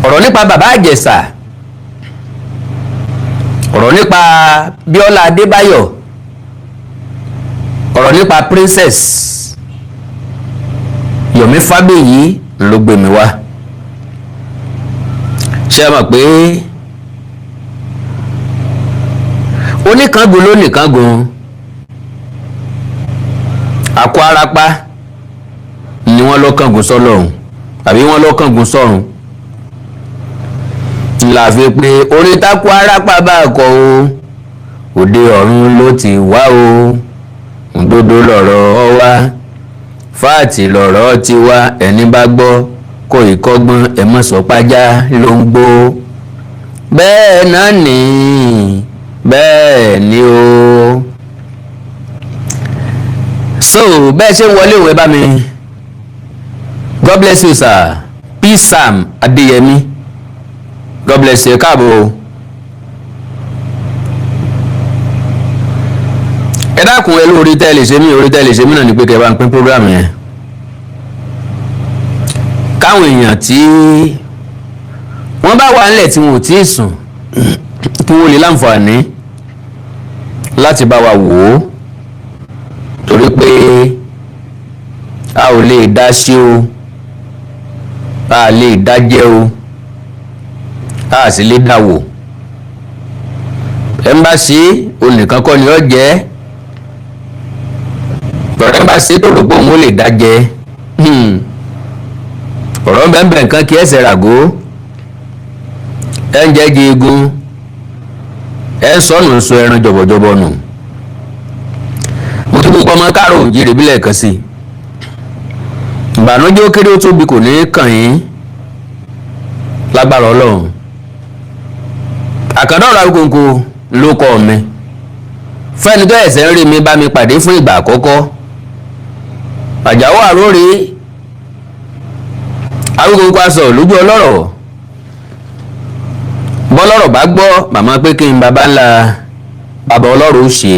ọ̀rọ̀ nípa bàbá Ìjẹ̀ṣà, ọ̀rọ̀ nípa Biola Adebayo, ọ̀rọ̀ nípa Princess Yomi Fabeyi ló gbé mi wá. ṣé ẹ mọ̀ pé oníkangun ló nìkangun, àkó arapa ni wọ́n lọ kángun sọ́lọ́run àbí wọ́n lọ kángun sọ́run. la fi pé orí tákù arapa bá kọ o òde ọ̀run ló ti wá o òdodo lọ̀rọ̀ ọ wá fáàtì lọ̀rọ̀ ti wá ẹni bá gbọ́ kó ìkọ́gbọ́n ẹ mọ̀ sọ́pájá ló ń gbó. bẹ́ẹ̀ náà ni bẹ́ẹ̀ ni o. so bẹ́ẹ̀ ṣe ń wọlé òwe bá mi. God bless you sir. Peace Sam Adéyẹmí. God bless you káàbọ̀. ẹ dákun ẹ lórí tẹ́lẹ̀ ṣe mí orí tẹ́lẹ̀ ṣe mí náà ni pé kẹ́ bá ń pín program yẹn. káwọn èèyàn tí wọ́n bá wà nílẹ̀ tí wọn ò tí ì sùn kí wọ́n lè láǹfààní láti bá wa wò ó torí pé a ò lè dá sí o a lè dá jẹ o a sì lè dá wò ẹmbásí olùkan kọ́ ni ó jẹ́ ọ̀rọ̀ ẹmbásí tó rò pé òun ó lè dá jẹ ọ̀rọ̀ bẹ́ẹ̀ nǹkan kí ẹsẹ̀ ràgó ẹ ń jẹ́ gi egun ẹ sọnù sọ ẹran jọ̀bọ̀jọ̀bọ̀ nù. mo tún gbogbo ọmọ káàró òjìrì bílẹ̀ kan sí i ìbànújẹ́ ó kéré ó tóbi kò ní kàn yín lágbára Ọlọ́run. àkàndá ọ̀rọ̀ Awikonko ló kọ́ mi fẹ́ni tó ẹ̀sẹ̀ ń rí mi bá mi pàdé fún ìgbà àkọ́kọ́ àjàwó àrórè Awikonko aṣọ lójú ọlọ́rọ̀ bọ́lọ́rọ̀ bá gbọ́ màmá pé kí n bàbá ńlá bàbá ọlọ́rọ̀ ó ṣe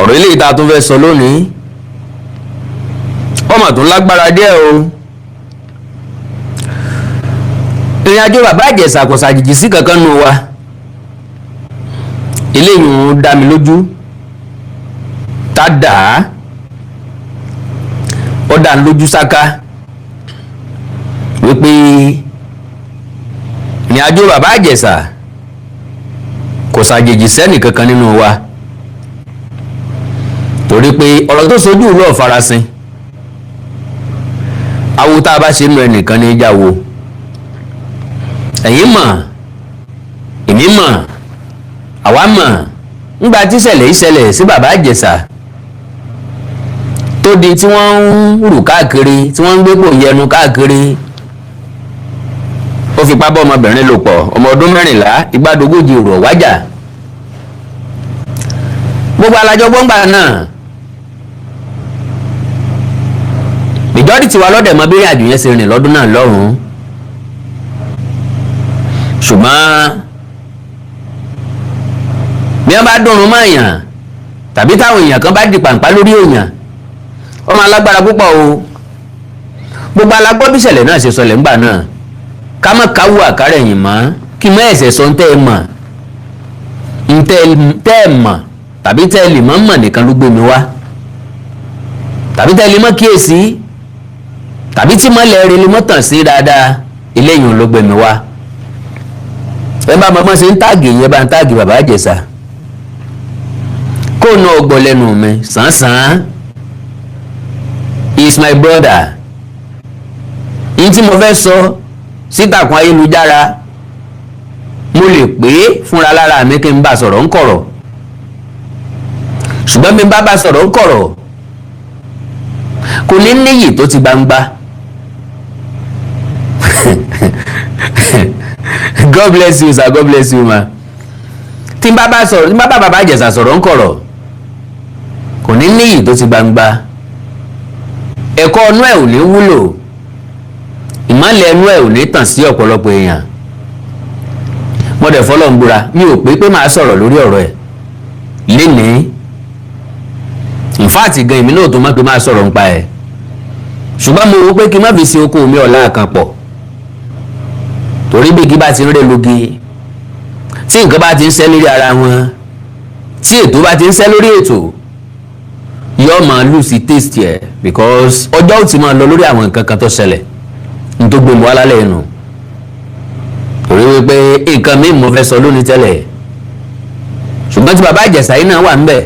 ọ̀rọ̀ ilé ìta tó fẹ́ sọ lónìí ọmọ tó lágbára díẹ̀ o. ìrìn àjò bàbá Ìjẹ̀ṣà kò ṣàjèjì sí kankan nù wa eléyìí ń dá mi lójú tá dà á ó dá mi lójú sáká wípé ìrìn àjò bàbá Ìjẹ̀ṣà kò ṣàjèjì sẹ́nì kankan nínú wa torí pé ọ̀rọ̀ tó sojú ìlú ọ̀farasin awo tá a bá ṣe nù ẹnìkan ní ìjà wo ẹ̀yin mọ̀ èmi mọ̀ àwa mọ̀ ńgbà tí ìṣẹ̀lẹ̀ sí bàbá Ìjẹ̀ṣà tó di tí wọ́n ń rù káàkiri tí wọ́n ń gbé pò yẹnu káàkiri ó fipá bọ́ ọmọbìnrin lò pọ̀ ọmọ ọdún 14 igbádogójì rọ̀ wájà gbogbo alájọ gbọ́ngbà náà ìjọ́rí tiwa lọ́dẹ̀ mọ bí àjò yẹn ṣe rìn lọ́dún náà lọ́hùn-ún ṣùgbọ́n bí wọ́n bá dùnrún mọ́ èèyàn tàbí táwọn èèyàn kan bá di pàǹpá lórí èèyàn ó máa lágbára púpọ̀ o gbogbo alágbọ́ bí ìṣẹ̀lẹ̀ náà ṣe sọlẹ̀ ńgbà náà ká má káwọ́ àkárẹ̀yìn mọ́ kí mọ́ ẹ̀sẹ̀ sọ ntẹ́ ẹ mọ̀ ntẹ́ ẹ mọ̀ tàbí tẹ́ ẹ lè mọ́ mọ̀ nìkan ló gbé mi wá tàbí tẹ́ ẹ lè mọ́ kíyèsí tàbí tí mọ́lẹ̀ rẹ lè mọ́ tàn sí dáadáa eléyìí ló gbé mi wá ẹ bá mọ́ ṣe ń táàgì yẹn bá ń táàgì bàbá Ìjẹ̀ṣà kó ná ọgbọ́ lẹ́nu mi sàn-án he is my brother yìí tí mo fẹ́ sọ sítakùn ayélujára mo lè pé fúnra lára mi kí n bá sọ̀rọ̀ ńkọ̀rọ̀ ṣùgbọ́n mi bá sọ̀rọ̀ ńkọ̀rọ̀ kò ní níyì tó ti gbangba God bless you sir, God bless you ma. tí n bá bàbá Ìjẹ̀ṣà sọ̀rọ̀ ńkọ̀rọ̀ kò ní níyì tó ti gbangba ẹ̀kọ́ ọnú ẹ̀ ò ní wúlò ìmọ̀lẹ̀ ẹnu ẹ̀ ò ní tàn sí ọ̀pọ̀lọpọ̀ èèyàn mo dẹ̀ fọlọ́ ń búra mi ò pé máa sọ̀rọ̀ lórí ọ̀rọ̀ ẹ̀ lénìí in fact gan èmi náà tó má pé máa sọ̀rọ̀ ń pa ẹ̀ ṣùgbọ́n mo wò pé kí n má fi ṣe oko mi ọ̀la kan pọ̀ torí bí igi bá ti ń ré lugi tí nǹkan bá ti ń ṣẹ́ lórí ara wọn tí ètò bá ti ń ṣẹ́ lórí ètò yóò máa lose taste ẹ̀ because ọjọ́ ò ti máa lọ lórí àwọn nǹkan kan tó ṣẹlẹ̀ ní tó gbòmù alálẹ̀ ẹnu torí wípé nǹkan míì mo fẹ́ sọ lónìí tẹ́lẹ̀ ṣùgbọ́n tí bàbá Ìjẹ̀ṣà yìí náà wà ń bẹ̀.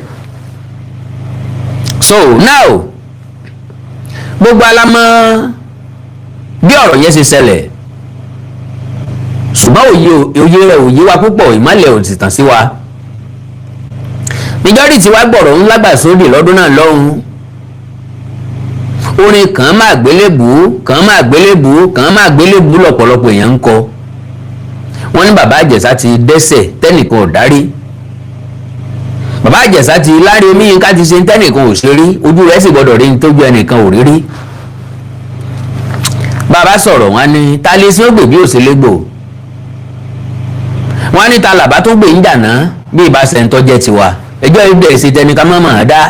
So now gbogbo alámọ̀ bí ọ̀rọ̀ yẹn ṣe ṣẹlẹ̀ ṣùgbọ́n òye rẹ̀ òye wa púpọ̀ ìmọ̀lẹ̀ ò sì tàn sí wa. majority wa gbọ̀rọ̀ ńlá gbà sódì lọ́dún náà lọ́hùn orin kàn máa gbélébùú kàn máa gbélébùú lọ́pọ̀lọpọ̀ èèyàn ń kọ wọ́n ní bàbá Ìjẹ̀ṣà ti dẹ́ṣẹ̀ tẹ́nìkan ò dárí bàbá Ìjẹ̀ṣà ti láre omi ká ti ṣe tẹ́nìkan ò ṣe rí ojú rẹ̀ sì gbọ́dọ̀ rí tójú ẹnìkan ò rí rí bàbá sọ̀rọ̀ wọn ni ta lè sí ó gbè bí ò sí légbò wọn ní ta làbá tó gbè ń jàná bí ìbá sẹ́ńtọ́ jẹ́ tiwa ẹjọ́ ibẹ̀ ṣe tẹnika mọ́mọ́ àdá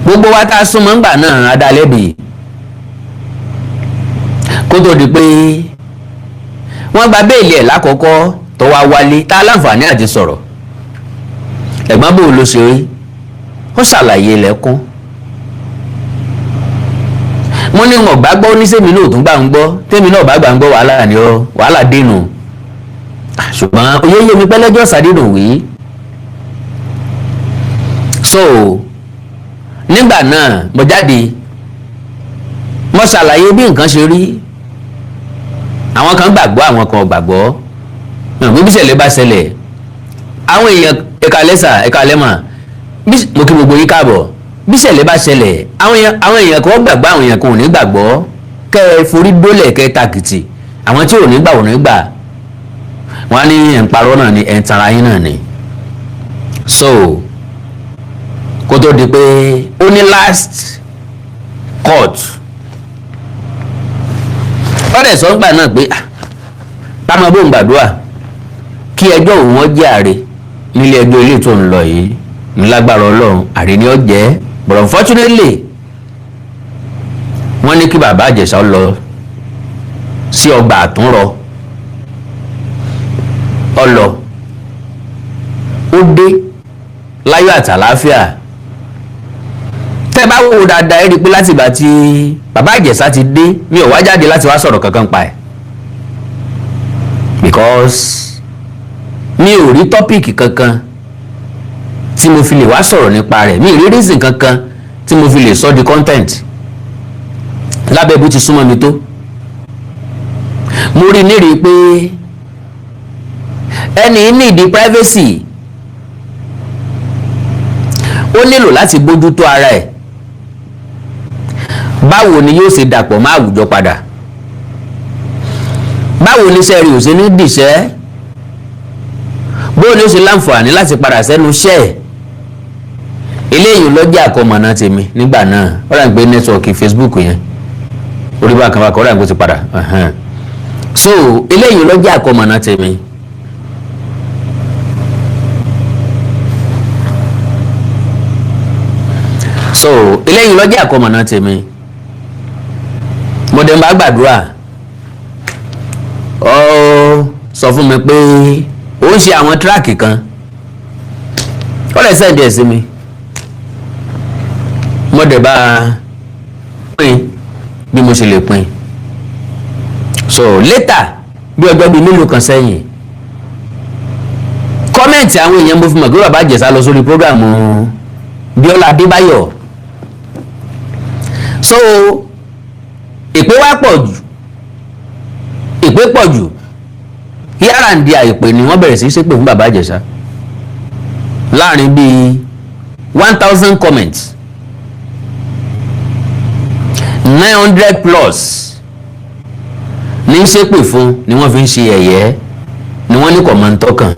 gbogbo wa tá a súnmọ́ ńgbà náà adá lẹ́bi kó tó di pé wọ́n gba béèlì ẹ̀ lákọ̀ọ́kọ́ tó wá wálé tá a láǹfààní àti sọ̀rọ̀ ẹ̀gbọ́n bò ló ṣe rí ó ṣàlàyé lẹ́kún mo ní wọn gbàgbọ́ oníṣẹ́mi náà tún gbà ń gbọ́ tẹ́mi náà bá gbà ń gbọ́ wàhálà ni ọ wàhálà dénú ṣùgbọ́n oyè yé mi pẹ́lẹ́jọ́ sàdénù wí so nígbà náà mo jáde mo ṣàlàyé bí nǹkan ṣe rí àwọn kan gbàgbọ́ àwọn kan ò gbàgbọ́ bí ìṣẹ̀lẹ̀ bá ṣẹlẹ̀ àwọn èèyàn ẹ̀ka lẹ́sà ẹ̀ka lẹ́mà mo kí gbogbo yín káàbọ̀ bí ìṣẹ̀lẹ̀ bá ṣẹlẹ̀ àwọn èèyàn kan gbàgbọ́ àwọn èèyàn kan ò ní gbàgbọ́ kẹ́ ẹ forí dólẹ̀ kẹ́ ẹ tàkìtì àwọn tí ò ní gbà ò ní gbà wọ́n á ní ẹ̀ ń parọ́ náà ni ẹ̀ ń tara yín náà ni so kó tó di pé ó ní last court ọ̀rẹ́ sọ́gbà náà pé táwọn bó ń gbàdúrà kí ẹjọ́ òun wọ́n jẹ́ àre nílé ẹjọ́ ilé tó ń lọ yìí ńlágbára Ọlọ́run àre ni ó jẹ́ but unfortunately wọ́n ní kí bàbá Ìjẹ̀ṣà lọ sí ọgbà àtúnrọ ọlọ ó dé láyọ̀ àtàláfíà tẹ́ bá wò dáadáa ẹ rí i pé láti ìgbà tí bàbá Ìjẹ̀ṣà ti dé mi ò wá jáde láti wá sọ̀rọ̀ kankan pa ẹ̀ because mi ò rí tọ́pìkì kankan tí mo fi lè wá sọ̀rọ̀ nípa rẹ̀ mi ò rí reason kankan tí mo fi lè sọ di content lábẹ́ bó ti súnmọ́ mi tó mo rí nírìí pé ẹni ní ìdí privacy ó nílò láti bójú tó ara ẹ̀ báwo ni yóò ṣe dàpọ̀ mọ́ àwùjọ padà báwo ni iṣẹ́ rí ò ṣe ní dìṣẹ́ bó ni ó ṣe láǹfààní láti padà sẹ́nu iṣẹ́ ẹ̀ eléyìí lọ́jà àkọmọ̀nà tèmi nígbà náà ó rà ń gbé nẹ́tíwọ̀kì Facebook yẹn orí bá kan bá kan ó rà ń gbé ti padà so eléyìí lọ́jà àkọmọ̀nà tèmi so eléyìí lọ́jà àkọmọ̀nà tèmi mo dẹ̀ ń bá gbàdúrà ó sọ fún mi pé ó ń ṣe àwọn tíráàkì kan ó lè sẹ́ǹdì ẹ̀ sí mi mo dẹ̀ bá pín bí mo ṣe lè pín so later bí ọjọ́ bíi mélòó kan sẹ́yìn kọ́mẹ̀ntì àwọn èèyàn mo fi mọ̀ pé bàbá Ìjẹ̀ṣà lọ sórí prógráàmù Biola Adebayo so ìpè wá pọ̀ jù yàrá ń di àìpè ni wọ́n bẹ̀rẹ̀ sí í ṣépè fún bàbá Ìjẹ̀ṣà láàrin bíi 1000 comments 900 plus ní ṣépè fún ni wọ́n fi ń ṣe ẹ̀yẹ́ ni wọ́n ní kò mọ̀ ń tọ́kàn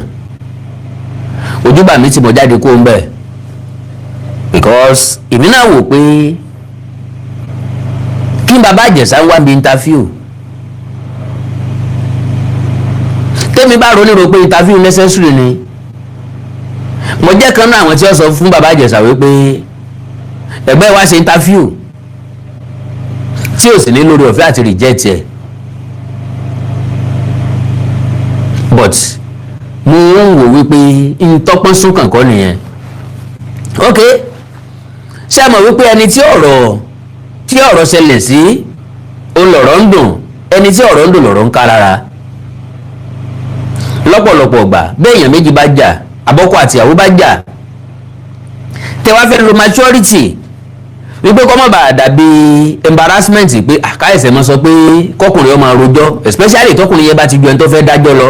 ojúbà mi ti mọ̀ jáde kó ń bẹ̀ because èmi náà wò pé kí bàbá Ìjẹ̀ṣà wá bí interview tẹ́mi bá ronú ro pé interview necessary ni mo jẹ́ kan náà àwọn tí ó sọ fún bàbá Ìjẹ̀ṣà wípé ẹgbẹ́ wa ṣe interview tí ò sì ní lórí ọ̀fẹ́ àti reject ẹ̀ but mo ń wò wípé n tọ́pọ́n sún kànkọ́ nìyẹn. ok ṣé ẹ mọ̀ wípé ẹni tí ọ̀rọ̀ ṣẹlẹ̀ sí òun lọ̀rọ̀ ń dùn, ẹni tí ọ̀rọ̀ ń dùn lọ̀rọ̀ ń ká lára. lọ́pọ̀lọpọ̀ ọgbà béèyàn méjì bá jà, àbọ́kọ àti ìyàwó bá jà, tẹ wá fẹ́ lo maturity wípé kọ́ mọ̀ bá dàbí embarrassment pé àkáyèsẹ̀ mọ́ sọ pé kọkùnrin ọmọ rojọ́, especially tọkùnrin yẹn bá ti ju ẹni tó fẹ́ dájọ́ lọ,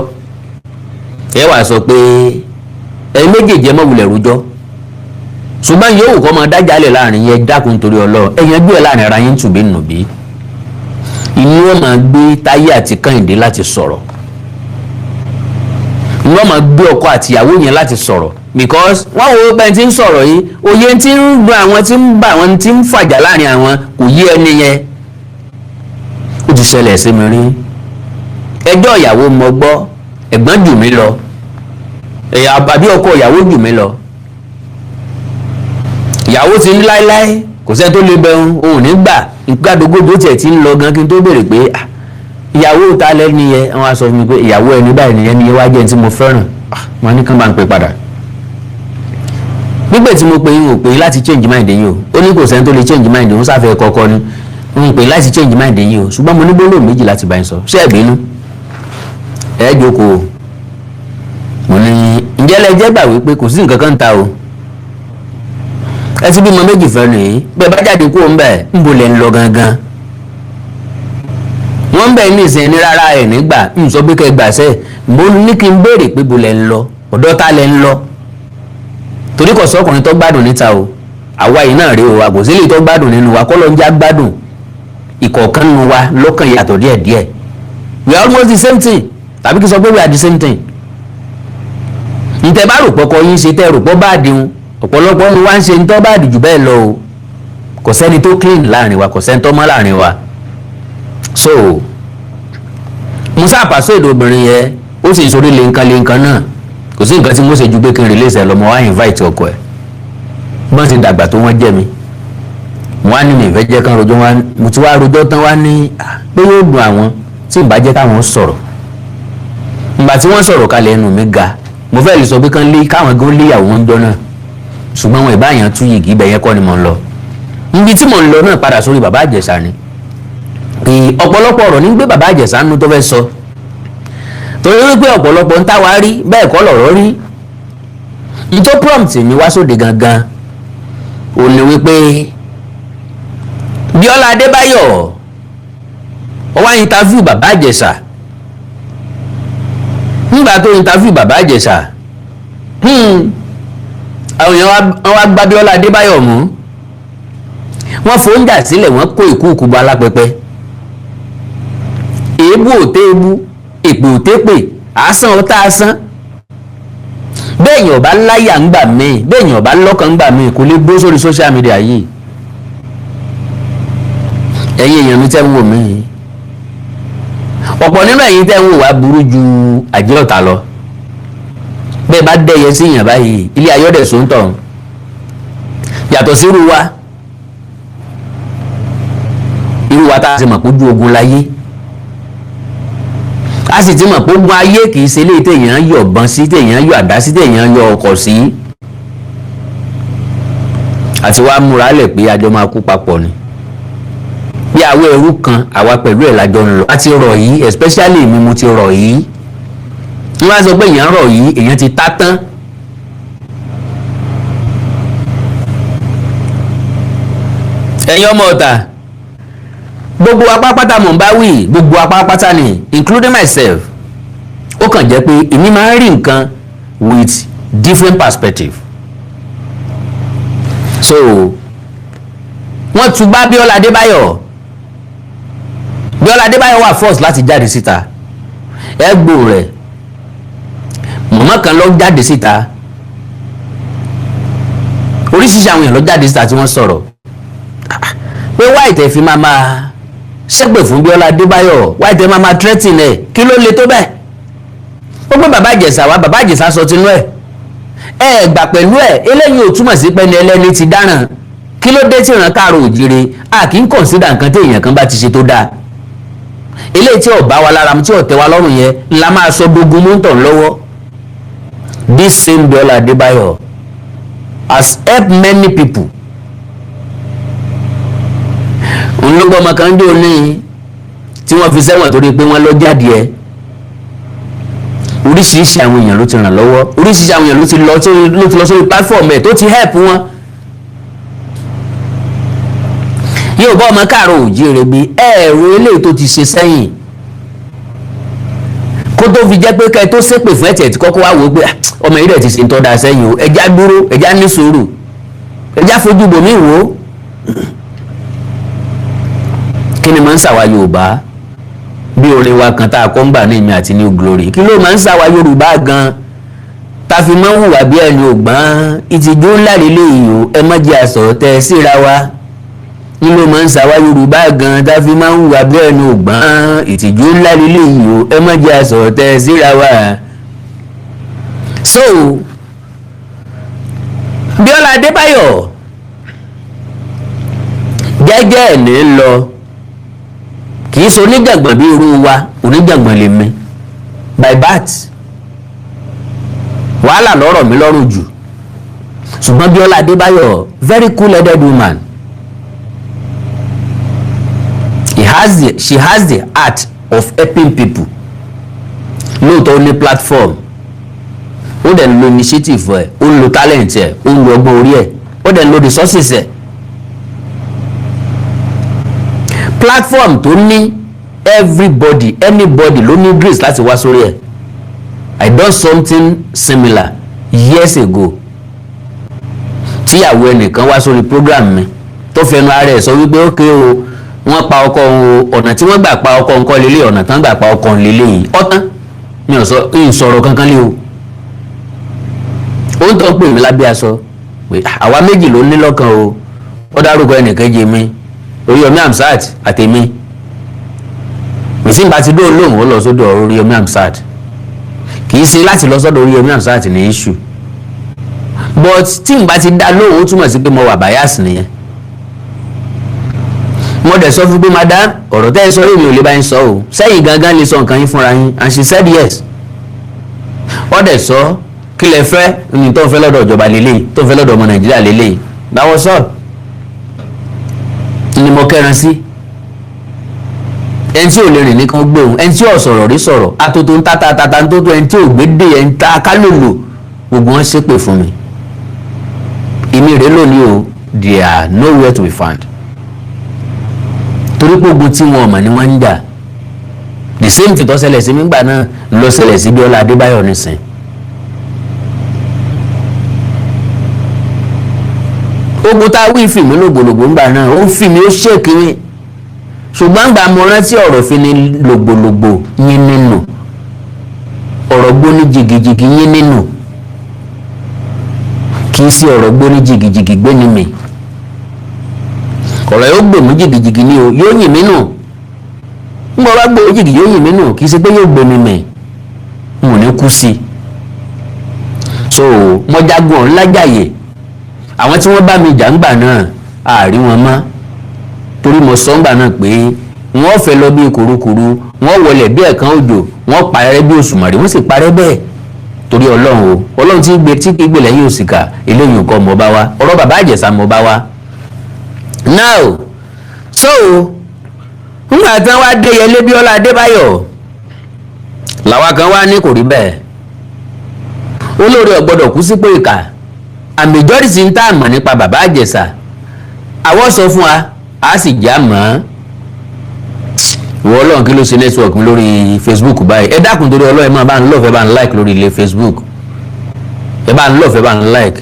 ẹ wá sọ pé ẹ̀yin méjèèjì ẹ mọ̀ wulẹ̀ rojọ́, ṣùgbọ́n yóò wù kọ́ mọ dájálẹ̀ láàrin yẹn, dákun torí Ọlọ́run ẹ̀yẹn gbé ẹ̀ láàrin ara yín tùbí nùbí. ìní wọn máa gbé Táyé àti Kẹ́hìndé láti sọ̀rọ̀, ìní wọn máa gbé ọkọ àti ìyàwó yẹn láti sọ̀rọ̀, because wọ́n wo bẹ́ẹ̀ tí ń sọ̀rọ̀ yìí òye tí ń gbọ́ àwọn tí ń bá àwọn tí ń fàjà láàrin àwọn kò yé ẹni yẹn. ó ti ṣẹlẹ̀ sí mi rí, ẹjọ́ ìyàwó mo gbọ́, ẹ̀gbọ́n jù mí lọ, àbí ọkọ ìyàwó jù mí lọ, ìyàwó ti ní láéláé kò sẹ́ni tó lè bẹ̀rù òun nígbà ìgbàdógójì ó tiẹ̀ ti ń lọ gan kí n tó béèrè pé ìyàwó ta lẹ́ni yẹn, wọ́n á sọ fún mi pé ìyàwó ẹni báyìí nìyẹn ni wá jẹ́ ẹni tí mo fẹ́ràn. wọ́n ní kán bá ń pè padà. nígbà tí mo pè yín ò pè yín láti change mind yín o, ó ní kò sẹ́ni tó lè change mind òun sáfẹ́ kọ́kọ́ ni n pè láti change mind yín o, ṣùgbọ́n mo ní gbólóhùn méjì láti bá yín sọ. ṣé ẹ bínú? ẹ jókòó. mo ní ǹjẹ́ lẹ jẹ́ gbà wípé kò sí nǹkan kan ta o, ẹ ti bímọ méjì fẹ́ nìyí, bẹ́ẹ̀ bá jáde kúrò ń bẹ̀ ń bolẹ̀ ń lọ gangan. wọ́n ń bẹ̀ ní ìsìn ní rárá ẹ̀ nígbà ń sọ pé kẹ́ gbàṣẹ́, mo ní kí n béèrè pé bolẹ̀ ń lọ, ọ̀dọ̀ ta lẹ ń lọ, torí kò sọ́kùnrin tó gbádùn níta o, àwa yìí náà rí o, àgòsílẹ̀ tó gbádùn nínú wa kọ́ ló ń já gbádùn, ìkọ̀ọ̀kan nínú wa lọ́kàn yàtọ̀ díẹ̀díẹ̀. we are almost the same thing, tàbí kí n sọ pé we are the same thing. ǹtẹ̀ bá rò pọ́kọ yín ṣe tẹ́ rò pọ́ bá dín ọ̀pọ̀lọpọ̀ ni wá ń ṣe ń tọ́ bá dìjú bẹ́ẹ̀ lọ o, kò sẹ́ni tó clean láàrin wa, kò sẹ́ni tó mọ́ láàrin wa. so musa pàṣẹ èdè obìnrin yẹn ó sì sórí lẹ́ǹkan náà, kò sí nǹkan tí mo ṣe ju pé kí n release ẹ lọ, mo wá invite ọkọ ẹ, bọ́n ti dàgbà tó wọ́n jẹ́ mi, mo wá ní mi ìfẹ́ jẹ́ kán rojọ́ wá, mo ti wá rojọ́ tán wá ní pé yóò dùn àwọn tí ìbá jẹ́ káwọn sọ̀rọ̀. ìgbà tí wọ́n sọ̀rọ̀ kalẹ̀ ẹnu mi ga, mo fẹ́ lè sọ pé káwọn gan léyàwó wọn jọ náà, ṣùgbọ́n wọn ìbáyàn tún yìgì ibẹ̀ yẹn kọ́ ni mo ń lọ. níbi tí mo ń lọ náà padà sórí bàbá Ìjẹ̀ṣà ni, pé ọ̀pọ̀lọpọ̀ ọ̀rọ̀ ní gbé bàbá Ìjẹ̀ṣà nínú tó fẹ́ sọ, torí wípé ọ̀pọ̀lọpọ̀ ń táwa rí bẹ́ẹ̀ kọ́ lọ̀rọ̀ rí. n tó prompt mi wá sóde gangan ò ní wípé Biola Adebayo ó wá interview bàbá Ìjẹ̀ṣà. nígbà tó interview bàbá Ìjẹ̀ṣà àwọn èèyàn wá gbá Biola Adebayo mú, wọ́n fòúnjà sílẹ̀, wọ́n kó ìkúùkù bá alápẹpẹ, èébú òté èébú, èpè òté pè, àásán ọ̀tá àásán. béèyàn ọba láyà ń gbà míì, béèyàn ọba lọ́kàn ń gbà míì kò lè gbó sórí social media yìí. ẹ̀yin èèyàn mi tẹ́ ń wò mí, ọ̀pọ̀ nínú ẹ̀yin tẹ́ ń wò wá burú ju àjẹ́ ọ̀tá lọ. bẹ́ẹ̀ bá dẹ́yẹ sí èèyàn báyìí ilé ayọ́dẹ̀ sóńtọ̀, yàtọ̀ sí irú wa tá a ti mọ̀ pé ojú ogun láyé, a sì ti mọ̀ pé ogun ayé kì í ṣe eléyìí téèyàn yọ ọ̀bọ̀n sí, téèyàn yọ àdá sí, téèyàn yọ ọkọ̀ sí, àti wàá múra lẹ̀ pé àjọ máa kú papọ̀ ni. bí àwọ̀ ẹrú kan àwa pẹ̀lú ẹ̀ lájọ ń lọ, a ti rọ̀ yìí, especially mi mo ti rọ̀ yìí. wọ́n á sọ pé èèyàn rọ̀ yìí, èèyàn ti tá tán. ẹ̀yin ọmọ ọ̀tà, gbogbo apá pátá mò ń bá wí, gbogbo apá pátá ni including myself. ó kàn jẹ́ pé èmi máa ń rí nǹkan with different perspective. so wọ́n tún bá Biola Adebayo, Biola Adebayo wà force láti jáde síta, ẹgbò rẹ̀ mọ̀mọ́ kan lọ jáde síta, oríṣiríṣi àwọn èèyàn lọ jáde síta tí wọ́n sọ̀rọ̀ pé wáì tẹ̀ fi máa ṣẹ́gbẹ̀ fún Biola Adebayo, wáì tẹ̀ máa threatening ẹ̀, kí ló le tó bẹ́ẹ̀. ó gbé bàbá Ìjẹ̀ṣà wá, bàbá Ìjẹ̀ṣà sọ tinú ẹ̀, ẹ gbà pẹ̀lú ẹ̀, eléyìí ò túmọ̀ sí pé ní ẹlẹ́ni ti dáràn. kí ló dé tí ìran káàró òjìire a kì í consider nǹkan tí èèyàn kan bá ti ṣe tó dáa. eléyìí tí ò bá wa lára mu tí ò tẹ́ wa lọ́rùn yẹn la máa sọ dogun mú tàn lọ́wọ́. This same Biola Adebayo has helped many people. òun ló gbọ́ ọmọ kan dé òní tí wọ́n fi sẹ́wọ̀n torí pé wọ́n lọ jáde ẹ̀. oríṣiríṣi àwọn èèyàn ló ti ràn lọ́wọ́, oríṣiríṣi àwọn èèyàn ló ti lọ sórí platform ẹ̀ tó ti help wọn. yóò bá ọmọ káàárọ̀ oòjíire bí ẹ̀rọ eléyìí tó ti ṣe sẹ́yìn kó tó fi jẹ́ pé ká ẹ tó ṣépè fún ẹ̀tẹ̀ tí kọ́kọ́ wá wò ó pé ọmọ yìí rẹ̀ ti ṣe ń tọ́ da sẹ́yìn o, ẹja dúró, ẹja ní sùúrù, ẹja fojú bòmí wò ó. kí ni máa ń ṣàwa Yorùbá bí orin wa kan tá a kọ́ ń gbà ní ìmí àti New Glory, kí ló máa ń ṣàwa Yorùbá gan ta fi máa ń hùwà bí ẹni ògbọ́n ìtìjú ńlá lélẹ́yìí o, ẹ má jẹ́ àsọ̀rọ̀ tẹ síra wa. ní ló máa ń ṣàwa Yorùbá gan tá fi máa ń hùwà bí ẹni ògbọ́n ìtìjú ńlá lélẹ́yìí o, ẹ má jẹ́ àsọ̀rọ̀ tẹ síra wa. So Biola Adebayo jẹ́jẹ́ ẹ̀ ní lọ, kì í ṣe oníjàngbọ̀n bí irú wa, oníjàngbọ̀n lè mi by birth. wàhálà lọ́rọ̀ mi lọ́rùn jù, ṣùgbọ́n Biola Adebayo very cool-headed woman. She has the art of helping people. lóòótọ́ ó ní platform, ó dẹ̀ ń lo initiative ẹ̀, ó ń lo talent ẹ̀, ó ń lo ọgbọ́n orí ẹ̀, ó dẹ̀ ń lo resources ẹ̀. platform tó ní everybody anybody ló ní grace láti wá sórí ẹ̀. I done something similar years ago. tíyàwó ẹnìkan wá sórí program mi tó fẹnu ara ẹ̀ sọ wípé ókè o wọ́n pa ọkọ o, ọ̀nà tí wọ́n gbà pa ọkọ nǹkan lélẹ̀, ọ̀nà tí wọ́n gbà pa ọkọ lélẹ̀ yìí ọ̀tán mi ò sọ̀rọ̀ kankan lé o. ó ń tọ́ pè mí lábẹ́ aṣọ pé àwa méjì ló ní lọ́kàn o, ó dárúkọ ẹnìkejì mi Oríyọmí Hamzat àtèmi. ìsìnbà ti dóò lóhùn ó lọ sọ́dọ̀ Oríyọmí Hamzat, kì í ṣe láti lọ sọ́dọ̀ Oríyọmí Hamzat ní issue, but tí n bá ti dá lóhùn ó túmọ̀ sí pé mo wà bias nìyẹn. mo dẹ̀ sọ fún pé madam ọ̀rọ̀ tẹ́ ẹ sọ èmi ò lè bá yín sọ o, sẹ́yìn gangan lè sọ nǹkan yín fúnra yín, and she said yes. ó dẹ̀ sọ kí lẹ fẹ́ ní tó ń fẹ́ lọ́dọ̀ ìjọba lélẹ̀, tó ń fẹ́ lọ́dọ̀ ọmọ Nàìjíríà lélẹ̀, that was all. ni mo kẹ́ran sí ẹni tí ò lè rìn ní kan gbóhùn, ẹni tí ò sọ̀rọ̀ rí sọ̀rọ̀, atótó ń tata ń tótó, ẹni tí ò gbé dé ẹni tá kálòlò, gbogbo wọn ṣépè fún mi. èmi rèé lónìí o, they are nowhere to be found. torí pé ogun tí wọn mọ̀ ni wọ́n ń jà. the same thing tó ṣẹlẹ̀ sí mi gbà náà lọ ṣẹlẹ̀ sí Biola Adebayo nísìn. ogun tá a wí fìmí lògbòlògbò ńgbà náà ó fìmí ó ṣèkìrì, ṣùgbọ́n gbà mo rántí ọ̀rọ̀ fi ni lògbòlògbò yín nínú, ọ̀rọ̀ gbóní jìgìjìgì yín nínú, kì í sí ọ̀rọ̀ gbóní jìgìjìgì gbé ní mi. ọ̀rọ̀ yóò gbòmí jìgìjìgì ni o, yóò yìn mí nù. ń bọ́ bá gbòmí jìgì yóò yìn mí nù, kì í ṣe pé yóò gbé mi mẹ́, n ò ní kú sí i. so mo jagun ọ̀hún lájàyè, àwọn tí wọ́n bá mi jà ń gbà náà àárí wọn mọ́, torí mo sọ ń gbà náà pé wọ́n fẹ́ lọ bí kurukuru, wọ́n wọlé bí ẹ̀kan òjò, wọ́n parẹ́ bí òṣùmàrè, wọ́n sì parẹ́ bẹ́ẹ̀. torí Ọlọ́run o, Ọlọ́run tí kì í gbé lẹ́yìn òsìkà, eléyìí nǹkan mọ̀ bá wa, ọ̀rọ̀ bàbá Ìjẹ̀ṣà mọ̀ bá wa. now so nígbà tí wọ́n wá dé yẹlé Biola Adebayo làwa kan wá ní kò rí bẹ́ẹ̀, olórí ọ̀gbọ́dọ̀ kú sípò ìkà, àmìjọ́rìsì ń tà mọ̀ nípa bàbá Ìjẹ̀ṣà, àwọn sọ fún wa a sì já mọ́. ìwọ Ọlọ́run kí ló ṣe network mi lórí Facebook báyìí, ẹ dákun torí Ọlọ́run ẹ máa bá ń love ẹ bá ń like lórí ilé Facebook, ẹ bá ń love ẹ bá ń like.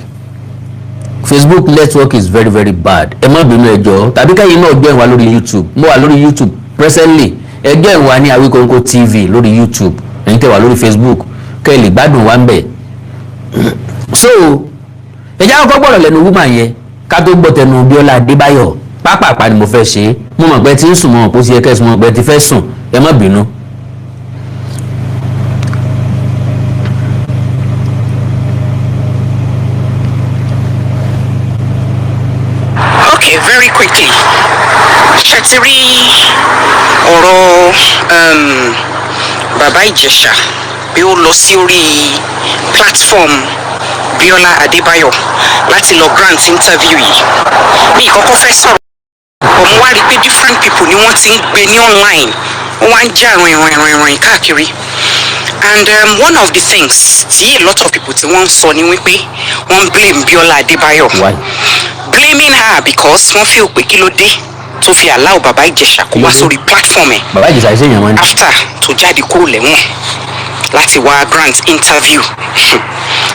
Facebook network is very very bad, ẹ má bínú ẹ jọ̀ọ́, tàbí kẹ́yìn náà join wa lórí YouTube, mo wà lórí YouTube presently, ẹ join wa ní Awikonko TV lórí YouTube, ẹ̀yin tẹ́ wà lórí Facebook kẹ́ ẹ lè gbádùn wa ń bẹ̀. so ẹ já kọ́kọ́ gbọ́dọ̀ lẹ́nu woman yẹn ká tó gbọ́ tẹnu Biola Adebayo. pápápá ni mo fẹ́ ṣe, mo mọ̀ pé tí ń sùn, mo mọ̀ pé ó ti yẹ kẹ́sùn, mo mọ̀ pé ti fẹ́ sùn, ẹ má bínú. Okay, very quickly. Ṣé ti rí ọ̀rọ̀ bàbá Ijesha bí ó lọ sí orí platform Biola Adebayo láti lọ grant interview yìí mi ìkọ́kọ́ fẹ́ sọ̀rọ̀ mo wá rí pé different people ni wọ́n ti ń gbé ní online wọ́n wá ń já ìrìn káàkiri and one of the things tí a lot of people tí wọ́n ń sọ ni wípé wọ́n blame Biola Adebayo blaming her because wọ́n feel pé kí ló dé tó fi allow bàbá Ijesha kó wá sórí platform ẹ̀ bàbá Ijesha ṣe yàn wọ́n ni after tó jáde kúrò lẹ́wọ̀n láti wá grant interview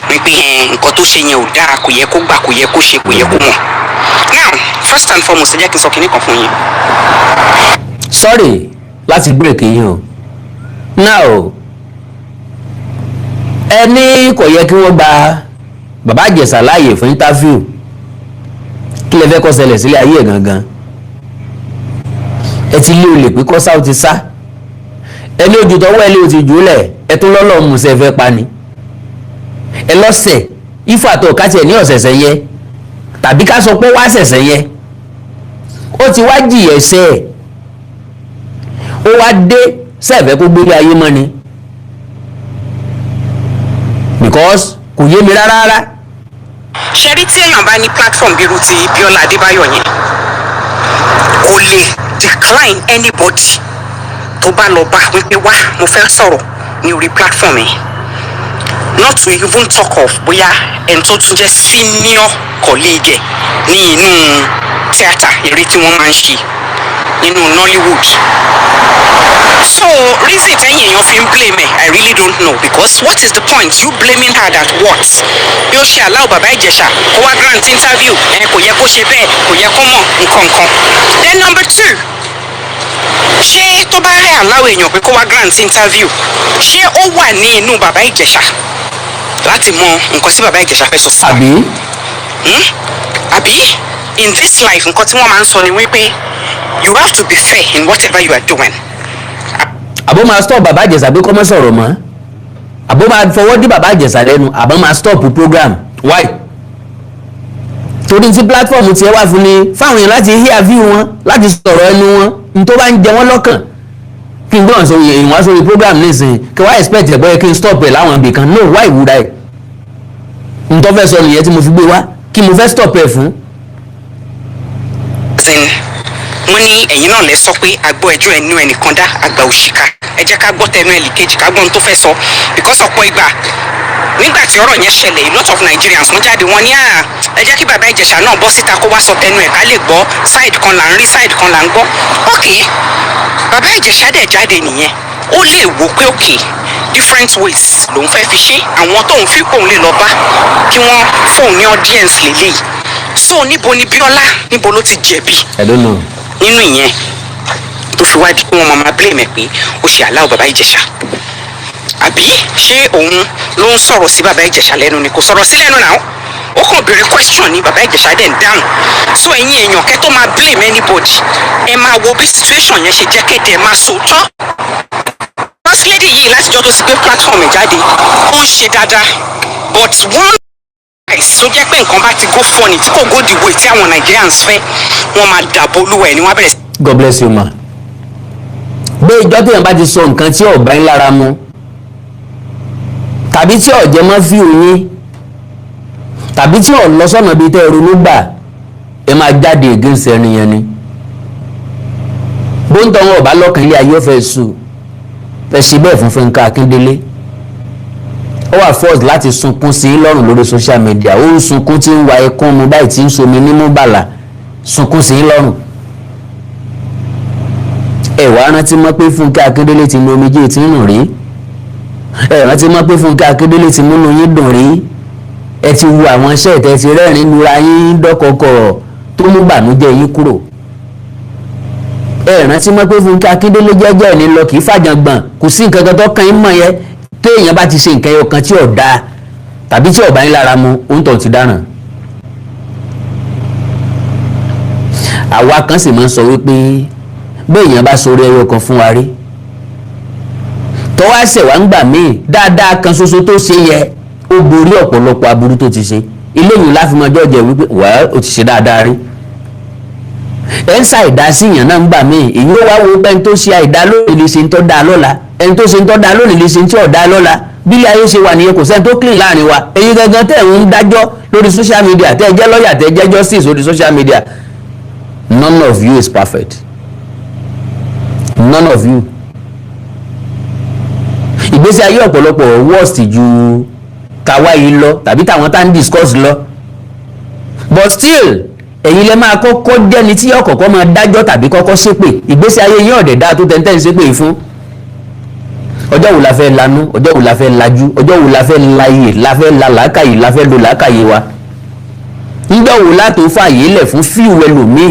wípé nǹkan tó ṣe yẹn ò dáa kò yẹ kó gbà kò yẹ kó ṣe kò yẹ kó mọ̀ now first and foremost ẹ jẹ́ kí n sọ kinní kan fún yín. sorry láti break yín o now ẹni kò yẹ kí wọ́n gba bàbá Ijesha láàyè fún interview kí lè fẹ́ kó ṣẹlẹ̀ sílé ayé ẹ̀ gangan ẹ ti lé olè pé kọ́sá ó ti sá ẹni ojú tọwọ́ ẹ lé o ti jù ú lẹ̀ ẹ tún lọ́lọ́ musẹ̀ fẹ́ pa ni ẹ lọ́sẹ̀ ìfàtọ̀ káti ẹ̀ ní ọ̀sẹ̀sẹ̀ yẹ tàbí ká sọ pé wá ṣẹ̀ṣẹ̀ yẹ ó ti wá jìyà ẹ̀ṣẹ̀ ẹ̀ ó wá dé sẹ́ẹ̀fẹ́ kó gbélé ayé mọ́ ni because kò yé mi rárá. ṣẹ́rí tí èèyàn bá ní platform bíi irú ti Biola Adebayo yẹn kò lè decline anybody tó bá lọ bá wípé wá mo fẹ́ sọ̀rọ̀ ní orí platform yẹn not to even talk of bóyá ẹni tó tún jẹ́ senior colleague ní inú tíátà eré tí wọ́n máa ń ṣe nínú Nollywood so reason tẹ́yìn èèyàn fi ń blame ẹ̀ I really don't know because what is the point you blaming her that what bí ó ṣe allow bàbá Ijesha kó wá grant interview kò yẹ kó ṣe bẹ́ẹ̀ kò yẹ kó mọ̀ nǹkan then number two ṣé tó bá rẹ̀ allow èèyàn pé kó wá grant interview ṣé ó wà ní inú bàbá Ijesha láti mọ nǹkan tí bàbá Ijesha fẹ́ sọ sí wa àbí in this life nǹkan tí wọ́n máa ń sọ ni wípé you have to be fair in whatever you are doing. àbó máa stop bàbá Ijesha pé kọ́ mọ́ sọ̀rọ̀ mọ́ àbó máa fọwọ́ dí bàbá Ijesha lẹ́nu àbó máa stop program why torí tí platform tiẹ̀ wà fún ni fáwọn èèyàn láti hear view wọn láti sọ̀rọ̀ ẹnu wọn ní tó bá ń jẹ wọ́n lọ́kàn kí n gbọ́n sọ èèyàn wá sórí program nísìnyí kí wọ́n expect ẹ̀ bọ́yẹ kí n stop ẹ̀ láwọn ibì kan no why would I n tó fẹ́ sọ nìyẹn tí mo fi gbé wá kí mo fẹ́ stop ẹ̀ fún. wọ́n ní ẹ̀yin náà lẹ sọ pé àgbọ̀ ẹjọ́ ẹnu ẹnìkan dá àgbà òṣìkà ẹ jẹ́ ká gbọ́ tẹnu ẹnìkejì ká gbọ́n tó fẹ́ sọ because ọ̀pọ̀ ìgbà nígbà tí ọ̀rọ̀ yẹn ṣẹlẹ̀ a lot of Nigerians wọ́n jáde wọ́n ní ẹ jẹ́ kí bàbá Ijesha náà bọ́ síta kó wá sọ tẹnu ẹ̀ ká lè gbọ́ side kan là ń rí side kan là ń gbọ́ ok bàbá Ijesha dẹ̀ jáde nìyẹn ó lè wò pé ok different ways lòun fẹ́ fi ṣe àwọn tóun fi kóun lè lọ bá kí wọ́n fóun ní audience lélẹ́yìí so níbo ni Biola níbo ló ti jẹ̀bi I don't know nínú ìyẹn tó fi wá di pé wọ́n máa blame ẹ̀ pé ó ṣe aláwọ̀ bàbá Ijesha àbí ṣé òun ló ń sọ̀rọ̀ sí bàbá Ijesha lẹ́nu ni kò sọ̀rọ̀ sí lẹ́nu náà ó kàn béèrè question ní bàbá Ijesha dẹ̀ ń dáhùn so ẹ̀yin èèyàn kẹ́ tó máa blame anybody ẹ máa wo bí situation yẹn ṣe jẹ́ kéde ẹ máa sòótọ́ first lady yìí látijọ́ tó ti gbé platform ẹ̀ jáde ó ń ṣe dáadáa but one tó jẹ́ pé nǹkan bá ti go funny tí kò go the way tí àwọn Nigerians fẹ́ wọ́n máa dàbò olúwa ẹ̀ ni wọ́n bẹ̀rẹ̀ sí. God bless you ma. bí ìjọ téèyàn bá ti sọ nǹkan tí ọ̀bá ń lára mu tàbí tí ọ̀jẹ̀ mọ́ fi òyìn tàbí tí ọ̀ lọ sọ́nà bíi tẹ́ ronú gbà ẹ máa jáde against ẹni yẹn ni. bóńtọ́ wọn ọ̀bá lọ́kàn ilé ayé ọ̀fẹ́ sùn fẹ́ ṣe bẹ́ẹ̀ fún Fúnkẹ́ Akíndélé ó wà force láti sunkún sí lọ́rùn lórí social media ó ń sunkún tí ń wa ẹkún mu báyìí tí ń somi nímú bàlà sunkún sí lọ́rùn ẹ wá rántí mọ́ pé Fúnkẹ́ Akíndélé ti nu omijé tí ń rùn rí ẹ rántí mọ́ pé Fúnkẹ́ Akíndélé ti múnú yín dùn rí ẹ ti wu àwọn iṣẹ́ ìtẹ́ ti rẹ́rìn lura yín dọ́kọ̀ọ̀kọ̀ tó mú bànújẹ́ yín kúrò ẹ rántí mọ́ pé Fúnkẹ́ Akíndélé jẹ́jẹ́ ní lọ kì í fàjàngbọ̀n kò sí nǹkan kan tó kàn yín mọ̀ yẹn téèyàn bá ti ṣe nǹkan ẹyọ kan tí ò dáa tàbí tí ọ̀bá yín lára mu òǹtọ̀ ti dáràn. àwa kan sì máa ń sọ wípé béèyàn bá sọ̀rọ̀ ẹyọ kan fún wa rí tọ́wọ́ àṣẹ wa ń gbà míì dáadáa kan ṣoṣo tó ṣe yẹ ó borí ọ̀pọ̀lọpọ̀ aburú tó ti ṣe eléyìí láfi máa jọ́ jẹ́ wípé wàá ó ti ṣe dáadáa rí ẹ̀ ń ṣàìdá sí èèyàn náà ń gbà míì èyí ó wá wo pé ẹni tó ṣe àìdá lónìí lè ṣe ń tọ́ da lọ́la ẹni tó ṣe ń tọ́ da lónìí lè ṣe ń tí ò da lọ́la bí ilé ayé ṣe wà nìyẹn kò sẹ́ni tó clean láàrin wa ẹ̀yin gangan tẹ̀ ń dájọ́ lórí social media tẹ̀ jẹ́ lọ́ọ̀yà tẹ̀ jẹ́ justice lórí social media none of you is perfect none of you ìgbésí ayé ọ̀pọ̀lọpọ̀ worst ju tàwa yìí lọ tàbí tàwọn tá ń discuss lọ but still ẹ̀yin lẹ máa kọ́kọ́ jẹ́ni tí yóò kọ́kọ́ máa dájọ́ tàbí kọ́kọ́ ṣépè ìgbésí ayé yín ọ̀dẹ̀ dáa tó tẹ́ntẹ́ ń ṣépè fún ọjọ́ wo la fẹ́ lanú ọjọ́ wo la fẹ́ lajú ọjọ́ wo la fẹ́ láyè la fẹ́ la làákàyè la fẹ́ lo làákàyè wa nígbà wo la tó fààyè lẹ̀ fún fíìwù ẹlòmíì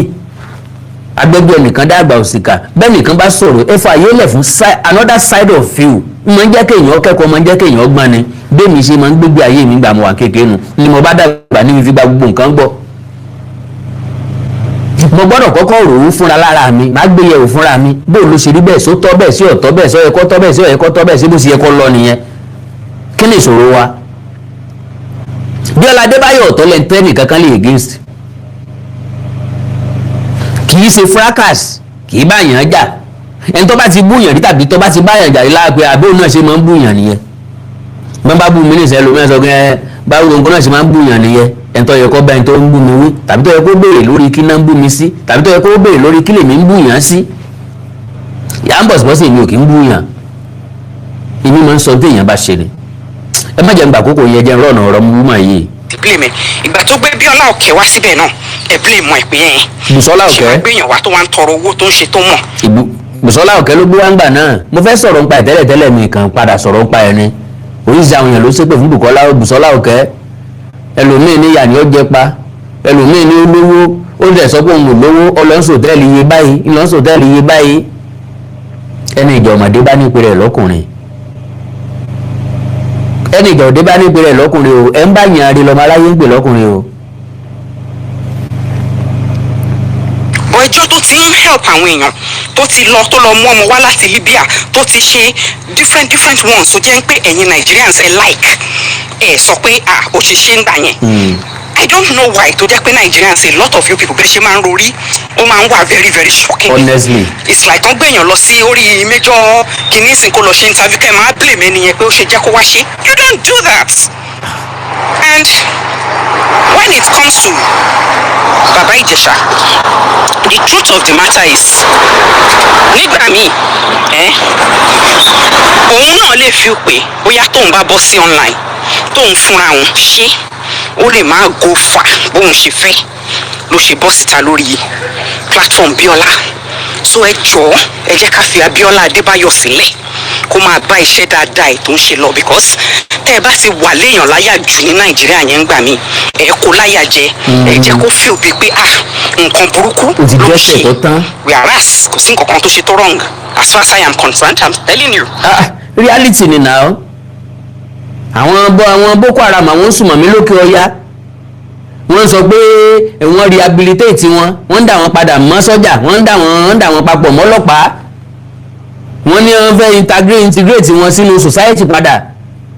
agbẹ́gbẹ́ nìkan dàgbà òsìkà bẹ́ẹ̀ nìkan bá sọ̀rọ̀ ẹ fààyè lẹ̀ fún another side of view máa ń jẹ́ kéèyàn kẹ́kọ̀ọ́ máa ń jẹ́ kéèyàn gbọ́n ni bẹ́ẹ̀ mi ṣe máa ń gbégbé ayé mi gbà mọ́ wà kékeré nu ni mo bá dàgbà ní fífi gba gbogbo nǹkan gbọ́ mo gbọ́dọ̀ kọ́kọ́ rò ó fúnra lára mi máa gbé yẹ̀wò fúnra mi bó ló ṣe rí bẹ́ẹ̀ só tọ́ bẹ́ẹ̀ sí ọ̀tọ́ bẹ́ẹ̀ sí ọ̀yẹ́kọ́ tọ́ bẹ́ẹ̀ sí ọ̀yẹ́kọ́ tọ́ bẹ́ẹ̀ sí bó ṣe yẹ kó lọ nìyẹn kí ni ìṣòro wa Biola Adebayo ọ̀tọ̀ lẹ́ni tẹ́nì kankan lè against kì í ṣe fracas kì í bá yàn jà ẹni tó bá ti búyàn rí tàbí tó bá ti bá yàn jà rí láàpẹ àbẹ́òun náà ṣe máa ń búyàn nìyẹn bọ́n bá bú mi ní ìṣẹ́ lómi ẹ̀ sọ pé báwo nǹkan náà ṣe máa ń búyàn nìyẹn ẹni tó yẹ kó bá ẹni tó ń bú mi wí tàbí tó yẹ kó béèrè lórí kí náà ń bú mi sí tàbí tó yẹ kó béèrè lórí kí lèmi ń búyàn sí yà ń bọ̀sibọ́sì èmi ò kì í búyàn èmi máa ń sọ téèyàn bá ṣe ni ẹ má jẹ́ nígbà àkókò yẹ jẹ́ rọ̀nà ọ̀rọ̀ mú mà yìí. blame ìgbà tó gbé Biola Òkè wá síbẹ̀ náà ẹ blame ẹ pé ẹ Bùsọ́lá Òkè ṣe máa gbéyàn wá tó wá ń tọrọ owó tó ń ṣe tó mọ̀. Bùsọ́lá Òkè ló gbé wá ń gbà náà mo fẹ́ sọ̀rọ̀ nípa ìtẹ́lẹ̀tẹ́lẹ̀ mi kàn padà sọ̀rọ̀ nípa ẹni oríṣi àwọn èèyàn ló ṣépè fún Bùsọ́lá Òkè ẹlòmíì ní ìyà ni ó jẹ pa ẹlòmíì ní olówó ó dẹ̀ sọ pé òun ò lówó ọlọ́sọ̀tẹ́ẹ̀lì iye báyìí ìlọ́sọ̀tẹ́ẹ̀lì iye báyìí ẹni ìjà ọmọdé bá ní ìpè rẹ̀ lọ́kùnrin ẹni ìjà òde bá ní ìpè rẹ̀ lọ́kùnrin o ẹ̀ ń bá yàn àrí lọ́mọ aláyé ń pè lọ́kùnrin o. ọjọ́ tó ti ń help àwọn èèyàn tó lọ mú ọmọ wá láti Libya tó ti ṣe different ones tó jẹ́ pé ẹ̀yin Nigerians ẹ̀ like ẹ̀ sọ pé òṣìṣẹ́ ń gbà yẹn. I don't know why tó jẹ́ pé Nigerians a lot of you people bẹ́ẹ̀ ṣe máa ń rorí ó máa ń wà very very shocking. Honestly. It's like wọ́n gbèyàn lọ sí orí major kìíní ìsìn kó lọ ṣe interview kẹ́ ẹ̀ máa blame ẹni yẹn pé ó ṣe jẹ́ kó wá ṣe. You don't do that. And when it comes to Baba Ijesha, the truth of the matter is nígbà míì òun náà lè fi pé bóyá tóun bá bọ́ sí online tóun fúnra òun ṣe ó lè máa go far bóun ṣe fẹ́ ló ṣe bọ́ síta lórí platform Biola so ẹ jọ̀ọ́ ẹ jẹ́ ká fi Biola Adebayo sílẹ̀ kó máa bá iṣẹ́ dáadáa ètò ń ṣe lọ because tẹ́ ẹ bá ti wà léèyàn láyà jù ní Nàìjíríà yẹn ń gbà mí ẹ kó láyà jẹ ẹ jẹ́ kó feel bíi pé nǹkan burúkú ló ṣe whereas kò sí nǹkan kan tó ṣe tó wrong as far as I am concerned I'm telling you. Reality ni now àwọn Boko Haram àwọn sùmọ̀mí lókè ọya wọ́n sọ pé wọ́n rehabilitate wọ́n ń dà wọ́n padà mọ́ sọ́jà wọ́n ń dà wọ́n papọ̀ mọ́ ọlọ́pàá wọ́n ní wọ́n fẹ́ integrate wọn sínú society padà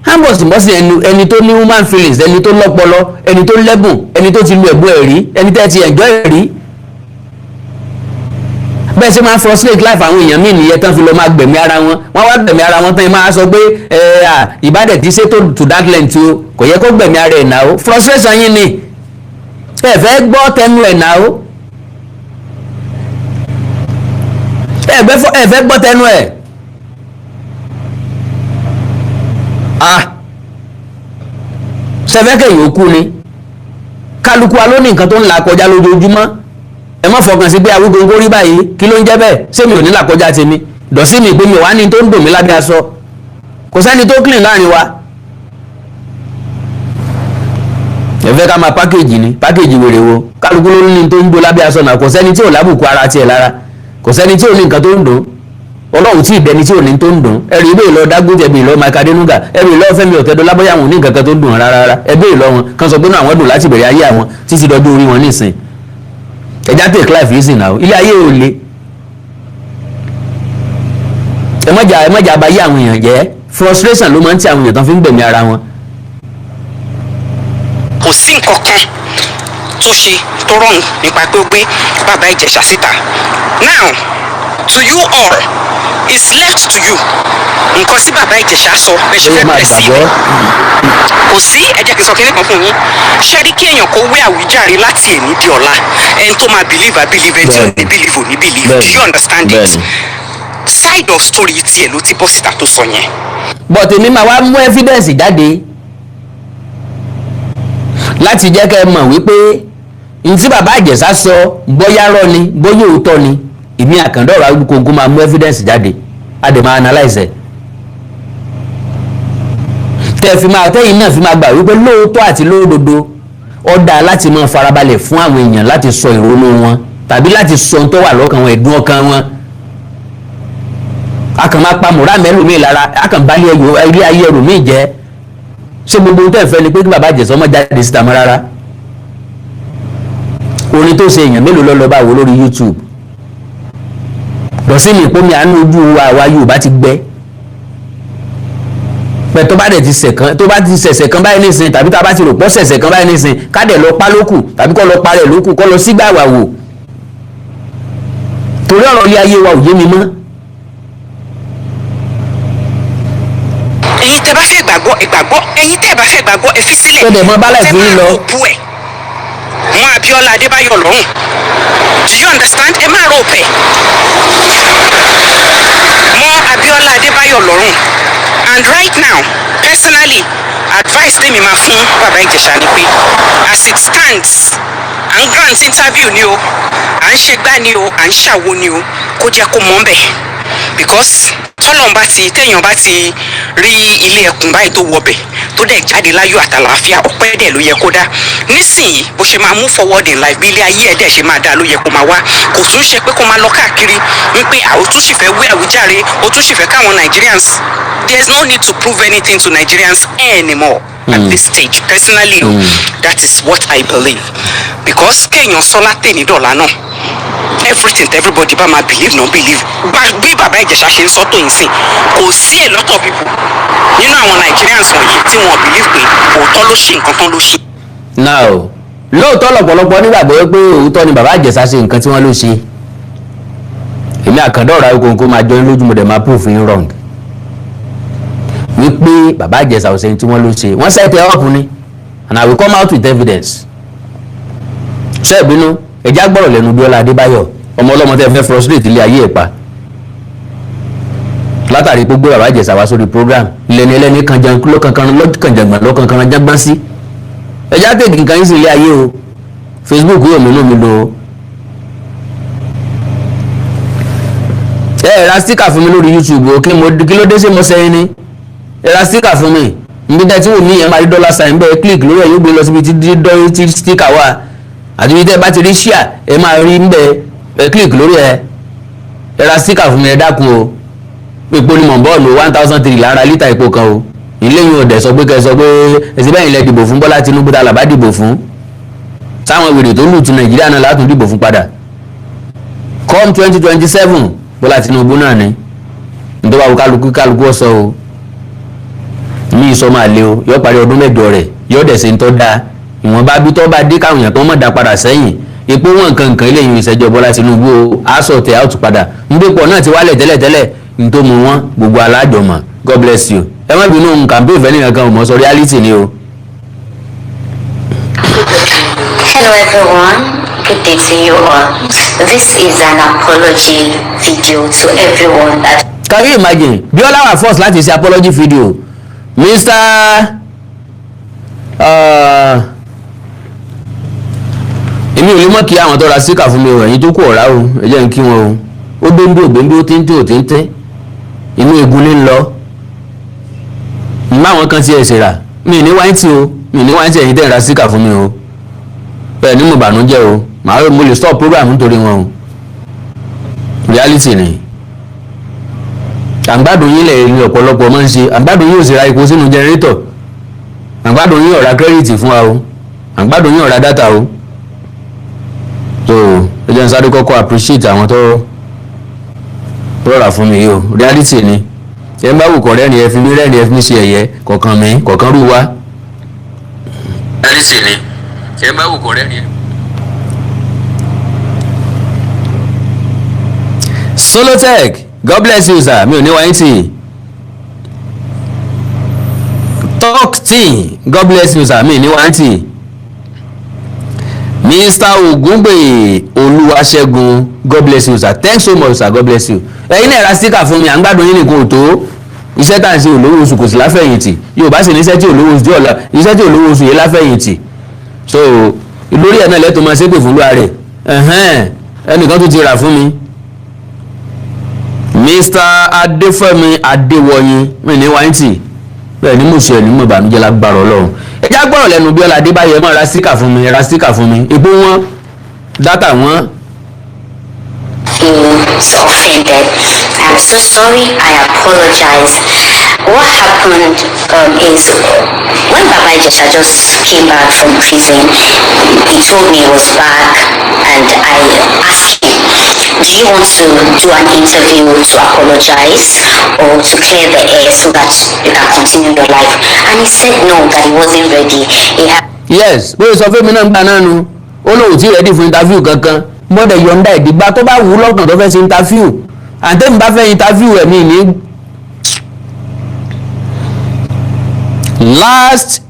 hambọ̀sibọ́sì ẹni tó ní human feelings ẹni tó lọ́pọlọ ẹni tó lẹ́bùn ẹni tó ti lu ẹ̀bùn ẹ̀rí ẹni tẹ́ ti enjoy ẹ̀rí bẹ́ẹ̀ ṣe máa frustrate life àwọn èèyàn míì nìyẹn tán fi lọ máa gbẹ̀mí ara wọn wọ́n wá gbẹ̀mí ara wọn tán ẹ máa sọ pé ìbádẹ̀ tí ṣe to that length o kò yẹ kó gbẹ̀mí ara ẹ̀ náà o frustration yín ni ẹ fẹ́ gbọ́ tẹnu ẹ̀ náà o ẹ fẹ́ gbọ́ tẹnu ẹ̀ sẹfẹ́kẹ̀ yòókù ni kálukú wa ló ní nǹkan tó ń là kọjá lójoojúmọ́ ẹ má fọkàn sí pé Awikonko rí báyìí kí ló ń jẹ́ bẹ́ẹ̀ ṣé mi ò ní là kọjá tèmi dọ̀sí mi pé mi ò wá ní tó ń dùn mí lábẹ́ aṣọ kò sẹ́ni tó clean láàrin wa ẹ fẹ́ ká máa pákéjì ni pákéjì wèrè wo kálukú ló ní tó ń dùn lábẹ́ aṣọ náà kò sẹ́ni tí ò lábùkù ara tiẹ̀ lára kò sẹ́ni tí ò ní nǹkan tó ń dùn Ọlọ́run tí ìdẹni tí ò ní tó ń dùn ẹ̀rì ibẹ̀ lọ Dangote ẹ̀bẹ̀ lọ Mike Adenuga ẹ̀bẹ̀ lọ Fẹ́mi Ọ̀tẹ́dọ́lá bóyá àwọn ní nǹkan kan tó ń dùn rárá ẹ̀bẹ̀ lọ wọn kan sọ pé náà àwọn dùn láti bẹ̀rẹ̀ ayé àwọn títí dọdún orí wọn nísìn ẹja take life yìí sìn náà ilé ayé ò le ẹ mọ̀jà abayé àwọn èèyàn jẹ́ frustration ló máa ń tí àwọn èèyàn tán fi ń gbẹ̀mí ara wọn. kò sí nǹkan kan tó ṣe tó wrong nípa pé ó gbé bàbá Ìjẹ̀ṣà síta. Now to you all it's left to you nǹkan tí bàbá Ìjẹ̀ṣà sọ bẹ́ẹ̀ ṣe fẹ́ bẹ̀rẹ̀ sí i kò sí ẹ jẹ́ kí n sọ kíní kan fún yín ṣe rí kí èèyàn kó wé àwíjàre láti èní di ọ̀la ẹni tó máa believe I believe ẹni tí ò ní believe ò ní believe do you understand it side of story tiẹ̀ ló ti bọ́ síta tó sọ yẹn. but èmi máa wá mú evidence jáde láti jẹ́ kẹ́ ẹ mọ̀ wípé n tí bàbá Ìjẹ̀ṣà sọ bóyá rọ́ ni bóyá òótọ́ ni èmi àkàndọ̀rọ̀ Awikonko máa mú evidence jáde a dẹ̀ máa analyse ẹ̀ tẹ́yìn náà fi máa gbà wípé lóòótọ́ àti lóòdodo ó dáa láti máa farabalẹ̀ fún àwọn èèyàn láti sọ ìrònú wọn tàbí láti sọ ohun tó wà lọ́kàn wọn ẹ̀dùn ọkàn wọn a kàn máa pa mọ̀rá mẹ́lòmíì lára a kàn bá ilé ayé ẹlòmíì jẹ́ ṣé gbogbo ohun tẹ́ ẹ̀ fẹ́ ni pé kí bàbá Ìjẹ̀ṣà ọmọ jáde síta mọ́ rárá orin tó ṣe èèyàn mélòó lọ́lọ́ bá wo lórí YouTube lọ sí mi ìpómi àánú ojú àwa Yorùbá ti gbẹ pẹ̀ tó bá dẹ̀ ti ṣẹ̀ṣẹ̀ kan báyìí nísìn tàbí tá a bá ti rò pọ́ ṣẹ̀ṣẹ̀ kan báyìí nísìn ká dẹ̀ lọ pa lókù tàbí kọ́ lọ parẹ́ lókù kọ́ lọ sígbà wà wò torí ọ̀rọ̀ ilé ayé wa ò yé mi mọ́. ẹ̀yin tẹ́ bá fẹ́ gbàgbọ́ ìgbàgbọ́ ẹ̀yin tẹ́ bá fẹ́ gbàgbọ́ ẹ fi sílẹ̀ tó dẹ̀ mọ́ bálẹ̀ fún yín lọ. wọn Abiola Adebayo lọ́rùn do you understand ẹ máa rò pẹ̀ wọn Abiola Adebayo lọ́rùn and right now personally advice tèmi máa fún bàbá Ìjẹ̀ṣà ni pé as it stands à ń grant interview ni o à ń ṣe gbá ni o à ń ṣàwo ni o kó jẹ́ kó mọ̀ ń bẹ̀ because téèyàn bá ti rí ilé ẹkùn báyìí tó wọbẹ̀ tó dẹ̀ jáde láyọ̀ àtàlàáfíà ọpẹ́ dẹ̀ ló yẹ kó dá nísìnyí bó ṣe máa move forward in life bí ilé ayé ẹ̀ dẹ̀ ṣe máa dá ló yẹ kó máa wá kò tún ṣe pé kó máa lọ káàkiri wípé àwọn tún sì fẹ́ wé àwíjàre ó tún sì fẹ́ káwọn Nigerians there is no need to prove anything to Nigerians anymore at this stage personally that is what I believe because kéèyàn sọ látẹ̀ní dọ̀là náà everything everybody bá máa believe no believe bí bàbá Ìjẹ̀ṣà ṣe ń sọ tó yín sìn kò sí a lot of people nínú àwọn Nigerians wọ̀nyí tí wọ́n believe pé òótọ́ ló ṣe nǹkan tán ló ṣe. now lóòótọ́ lọ́pọ̀lọpọ̀ nígbàgbọ́ pé òótọ́ ni bàbá Ìjẹ̀ṣà ṣe nǹkan tí wọ́n ló ṣe èmi àkàndọ̀rọ̀ Awikonko máa jọ lójú mo dẹ̀ máa proof in wrong wípé bàbá Ìjẹ̀ṣà ò ṣe tí wọ́n ló ṣe wọ́n set it up ni and I will come out with evidence ṣé ìbínú ẹjá gbọ́rọ̀ lẹ́nu Biola Adebayo ọmọ ọlọ́mọ tẹ́ fẹ́ frustrate ilé ayé ẹ̀ pa látàrí pé gbé bàbá Ìjẹ̀ṣà wá sórí program ilẹ̀ni ẹlẹ́ni lọ́kànjàngbọ̀n lọ́kànkan jágbọ́n sí ẹjá tètè nǹkan yín sí ilé ayé o Facebook yóò mú mi lò ó ẹ ra sticker fún mi lórí YouTube o kí ló dé sí mo sẹ́yìn ni ẹ ra sticker fún mi níbi tẹ́ tí wò ní yẹn máa rí dollar sign bẹ́ẹ̀ click lórí ẹ̀ yóò gbé lọ síbi tí sticker wà àti bí tẹ́ bá ti rí ṣíà ẹ máa rí ń bẹ ẹ click lórí ẹ ra sticker fún mi ẹ dákun o epo ni mọ̀ bọ́ọ̀lù 1003 lára lítà epo kan o ilé yìí ò dẹ̀ sọ pé ẹsẹ̀ bẹ́ẹ̀ ilẹ̀ dìbò fún Bọ́lá Tinubu tá a làbá dìbò fún sáwọn wèrè tó lù tún Nàìjíríà náà látún dìbò fún padà come 2027 Bọ́lá Tinubu náà ni nítorí wàá kálukú ọ̀sọ́ o ní ìsọ máa lé o yọ parí ọdún mẹ́jọ rẹ̀ yọ dẹ̀ ṣe ń tọ́ da ìwọ̀nba bí tọ́ bá dé káwọn èèyàn kan mọ̀ dá padà sẹ́yìn epo wọn nǹkan ilé yìí ìṣẹ́jọ́ Bọ́lá Tinubu o aṣọ tẹ̀ out padà ndépọ̀ náà ti wálẹ̀ tẹ́lẹ̀tẹ́lẹ̀ nítorí mu wọn gbogbo alájọmọ̀ God bless you ẹ má bínú ohun campaign fẹ́ nìkan kan ò mọ̀ sọ reality ni o. Hello everyone, good day to you all. This is an apology video to everyone that. Can you imagine Biola wà force láti ṣe apology video èmi ò lè mọ̀ kí àwọn tó ra síkà fún mi o ẹ̀yin tó kú ọ̀rá o ẹ jẹ́ n kí wọn o ó gbéńdó ògbéńdó téńté inú egun ní lọ ìmọ̀ àwọn kan ti ẹ̀ ṣèrà mi ní wáìntì o mi ní wáìntì ẹ̀yin tẹ̀ ra síkà fún mi o bẹ́ẹ̀ ni mo bànújẹ́ o mo lè stop program nítorí wọn o reality ni àgbàdo yín lẹ̀ ní ọ̀pọ̀lọpọ̀ máa ń ṣe àgbàdo yín ò sì ra epo sínú jẹnẹrétọ̀ àgbàdo yín ò ra kírẹ́dìtì fún wa o àgbàdo yín ò ra dátà o so ẹ jẹ́ n sáré kọ́kọ́ appreciate àwọn tó rọra fún mi yìí o reality ni ẹ bá wù kọ́ rẹ́rìn ẹ fi mí rẹ́rìn ẹ fi mí ṣe ẹ̀yẹ kọ̀ọ̀kan rú wa reality ni ẹ bá wù kọ́ rẹ́rìn ẹ. Solotech, God bless you sir, mi ò ní wáyé tì. Talk team, God bless you sir, mi ò ní wáyé tì. Mr. Ogungbe Olúwaṣẹ́gun, God bless you sir, thanks so much sir, God bless you. Ẹ̀yin náà ra sticker fún mi, à ń gbádùn yín nìkan ò tó. Iṣẹ́ tá à ń ṣe olówó oṣù kò sí láfẹ̀yìntì. Yorùbá sì ní iṣẹ́ tí olówó oṣù ọ̀la, iṣẹ́ tí olówó oṣù yẹn láfẹ̀yìntì. So lórí ẹ̀ náà lẹ́tọ̀ máa ṣépè fún lúwa rẹ̀. Ẹnìkan tó ti rà fún mi. Mr. Adéfẹ́mi Adéwọyìn, mi ní wáyìntì. Bẹ́ẹ̀ ni mo ṣe ẹ̀ní mo bànújẹ́ lágbára Ọlọ́run. Ẹ já gbọ́rọ̀ lẹ́nu Biola Adebayo, ẹ máa ra sticker fún mi, ra sticker fún mi. Epo wọn, dátà wọn. So offended. I'm so sorry. I apologize. What happened is when Baba Ijesha just came back from prison, he told me he was back, and I asked him, do you want to do an interview to apologize or to clear the air so that you can continue your life? And he said no, that he wasn't ready. He had Yes, bóyá sọ fún mi náà ń gbà náà nu, ó lóun tí ready fún interview kankan, mọ́dẹ̀ yọ̀ǹda ìdìgbà tó bá wù ú lọ́kàn tó fẹ́ ṣe interview, àtẹ̀mí bá fẹ́ interview ẹ̀mí ní. Last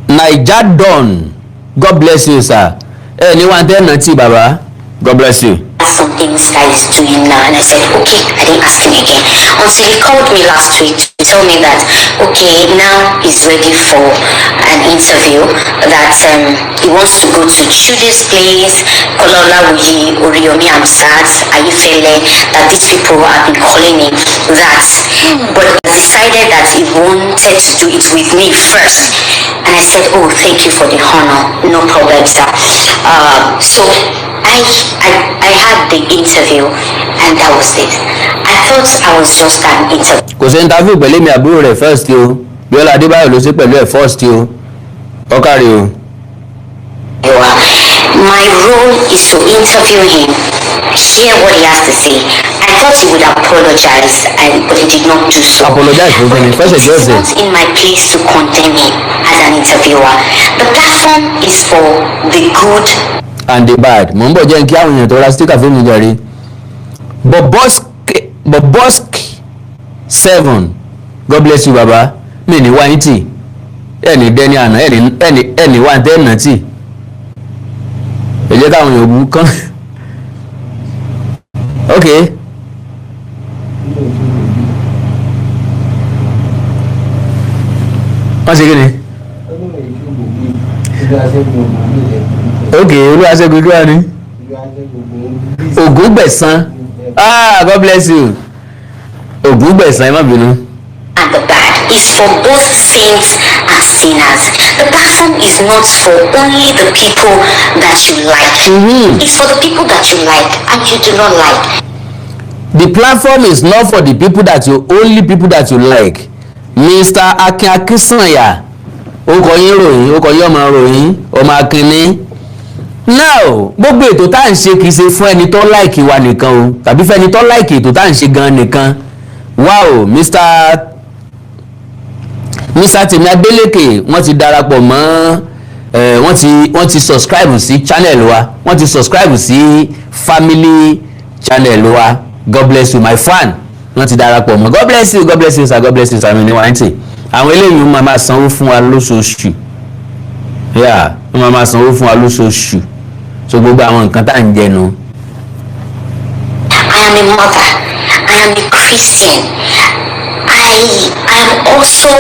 Naija Dawn, God bless you sir, ẹ ní wà á tẹ́ nàá tí bàbá, God bless you. some things that he's doing now, and I said, okay, I didn't ask him again. Until he called me last week to tell me that, okay, now he's ready for an interview, that he wants to go to Judy's place, Kololawuyi, Oriyomi Amsat, Ayifele, that these people have been calling him that, but he decided that he wanted to do it with me first. And I said, oh, thank you for the honor, no problem, sir. So I had the interview, and that was it. I thought I was just an interview. Kò sí interview pẹ̀lú mi àbúrò rẹ̀ first o, Biola Adebayo ló ṣe pẹ̀lú ẹ̀ first o, ọkàrí o. My role is to interview him, hear what he has to say. I thought he would apologize, but he did not do so. Apologize for me. First, It is not in my place to condemn him as an interviewer. The platform is for the good and the bad. Mo ń bọ̀ jẹ́ kí àwọn èèyàn tó ra sticker fún mi jàre. Bobosk 7, God bless you baba. Mi ní wáyé tì, ẹni dẹ́ni àná, ẹni wá tẹ́ ẹ̀nà tì. Ẹ jẹ́ káwọn èèyàn bú kán. Okay. Wọ́n ṣe kí ni? Okay, Olúwaṣẹ́gun kí wá ní? Ògúngbẹ̀san. God bless you. Ògúngbẹ̀san, ẹ má bínú. and the bad is for both saints and sinners. The platform is not for only the people that you like. It's for the people that you like and you do not like. The platform is not for the people that you like. Mr. Akin Akinsanya, ó kọ yín ròyìn, ó kọ yín ọmọ ròyìn, ọmọ akínní. Now, gbogbo ètò tá à ń ṣe kìí ṣe fún ẹni tó like wa nìkan o, tàbí fún ẹni tó like ètò tá à ń ṣe gan nìkan. Wow, Mr. Tèmi Adélékè, wọ́n ti darapọ̀ mọ́ wọ́n ti subscribe sí channel wa, wọ́n ti subscribe sí family channel wa. God bless you my fan, wọ́n ti darapọ̀ mọ́. God bless you sir, God bless you sir, mi ní wáyé tì. Àwọn eléyìí wọ́n máa sanwó fún wa lóṣooṣù. Wọ́n máa sanwó fún wa lóṣooṣù. So gbogbo àwọn nǹkan tá à ń jẹnu. I am a mother. I am a Christian. I am also